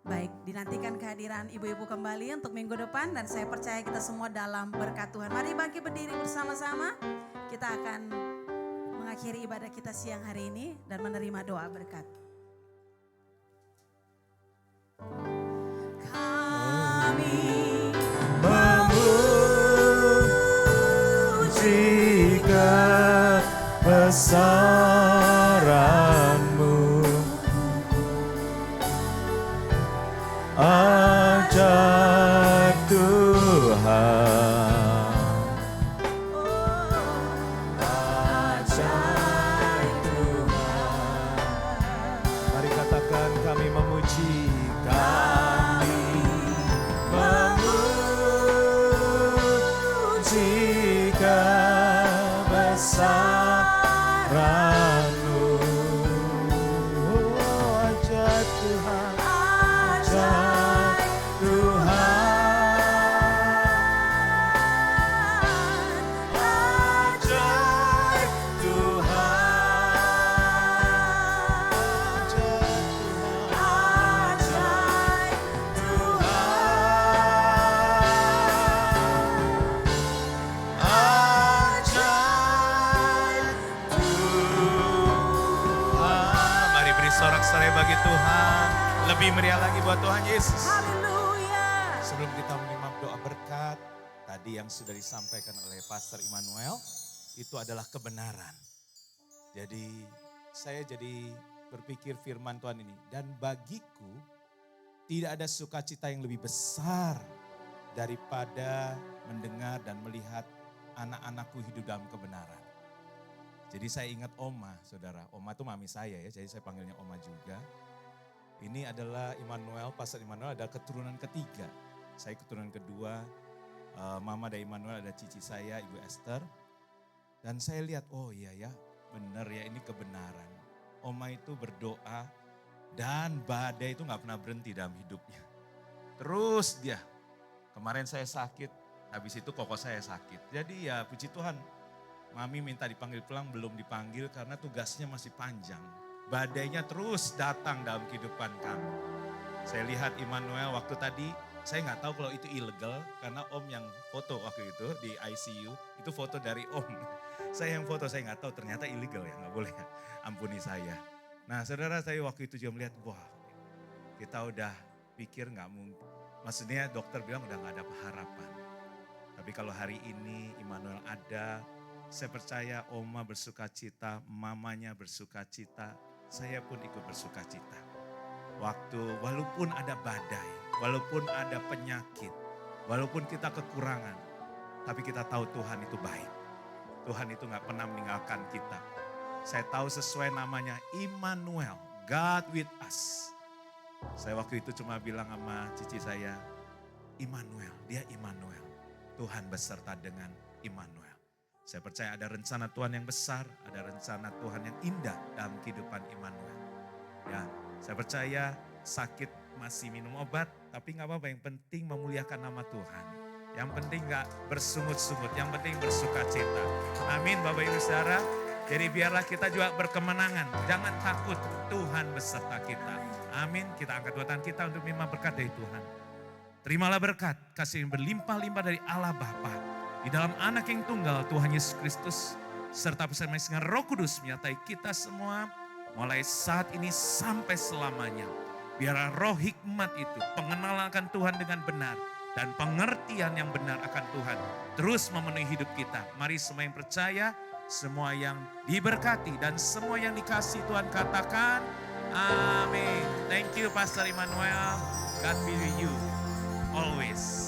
Baik, dinantikan kehadiran ibu-ibu kembali untuk minggu depan dan saya percaya kita semua dalam berkat Tuhan. Mari bangkit berdiri bersama-sama. Kita akan mengakhiri ibadah kita siang hari ini dan menerima doa berkat. Kami memuji kebesaran-Mu, ajaib Tuhan, ajaib Tuhan. Mari katakan kami memuji, kami memuji kebesaran-Mu, oh, ajaib Tuhan, ajaib Tuhan, ajaib Tuhan, ajaib Tuhan, ajaib Tuhan. Mari beri sorak-sorai bagi Tuhan. Lebih meriah lagi buat Tuhan Yesus. haleluya. Sebelum kita menyimak doa berkat, tadi yang sudah disampaikan oleh Pastor Immanuel, itu adalah kebenaran. Jadi saya jadi berpikir firman Tuhan ini, dan bagiku tidak ada sukacita yang lebih besar daripada mendengar dan melihat anak-anakku hidup dalam kebenaran. Jadi saya ingat Oma, saudara. Oma itu mami saya ya, jadi saya panggilnya Oma juga. Ini adalah Immanuel, Pastor Immanuel adalah keturunan ketiga. Saya keturunan kedua, mama dari Immanuel ada cici saya, Ibu Esther. Dan saya lihat, oh iya ya, benar ya ini kebenaran. Oma itu berdoa dan badai itu gak pernah berhenti dalam hidupnya. Terus dia, kemarin saya sakit, habis itu koko saya sakit. Jadi ya puji Tuhan, mami minta dipanggil pulang, belum dipanggil karena tugasnya masih panjang. Badainya terus datang dalam kehidupan kami. Saya lihat Immanuel waktu tadi, saya nggak tahu kalau itu ilegal karena Om yang foto waktu itu di ICU, itu foto dari Om. Saya yang foto, saya nggak tahu ternyata ilegal ya, nggak boleh ya, ampuni saya. Nah saudara, saya waktu itu juga melihat, wah kita udah pikir nggak mungkin, maksudnya dokter bilang udah nggak ada harapan. Tapi kalau hari ini Immanuel ada, saya percaya Oma bersuka cita, mamanya bersuka cita, saya pun ikut bersuka cita. Walaupun ada badai, walaupun ada penyakit, walaupun kita kekurangan, tapi kita tahu Tuhan itu baik. Tuhan itu gak pernah meninggalkan kita. Saya tahu sesuai namanya Immanuel, God with us. Saya waktu itu cuma bilang sama cici saya, Immanuel, dia Immanuel. Tuhan beserta dengan Immanuel. Saya percaya ada rencana Tuhan yang besar, ada rencana Tuhan yang indah dalam kehidupan Immanuel. Ya, saya percaya sakit masih minum obat, tapi gak apa-apa, yang penting memuliakan nama Tuhan. Yang penting gak bersungut-sungut, yang penting bersuka cita. Amin Bapak Ibu Saudara. Jadi biarlah kita juga berkemenangan, jangan takut, Tuhan beserta kita. Amin, kita angkat dua tangan kita untuk menerima berkat dari Tuhan. Terimalah berkat, kasih yang berlimpah-limpah dari Allah Bapa. Di dalam anak yang tunggal Tuhan Yesus Kristus, serta bersama dengan Roh Kudus menyertai kita semua, mulai saat ini sampai selamanya. Biarlah roh hikmat itu, pengenalan akan Tuhan dengan benar, dan pengertian yang benar akan Tuhan terus memenuhi hidup kita. Mari semua yang percaya, semua yang diberkati, dan semua yang dikasih Tuhan katakan, amin. Thank you Pastor Immanuel, God be with you always.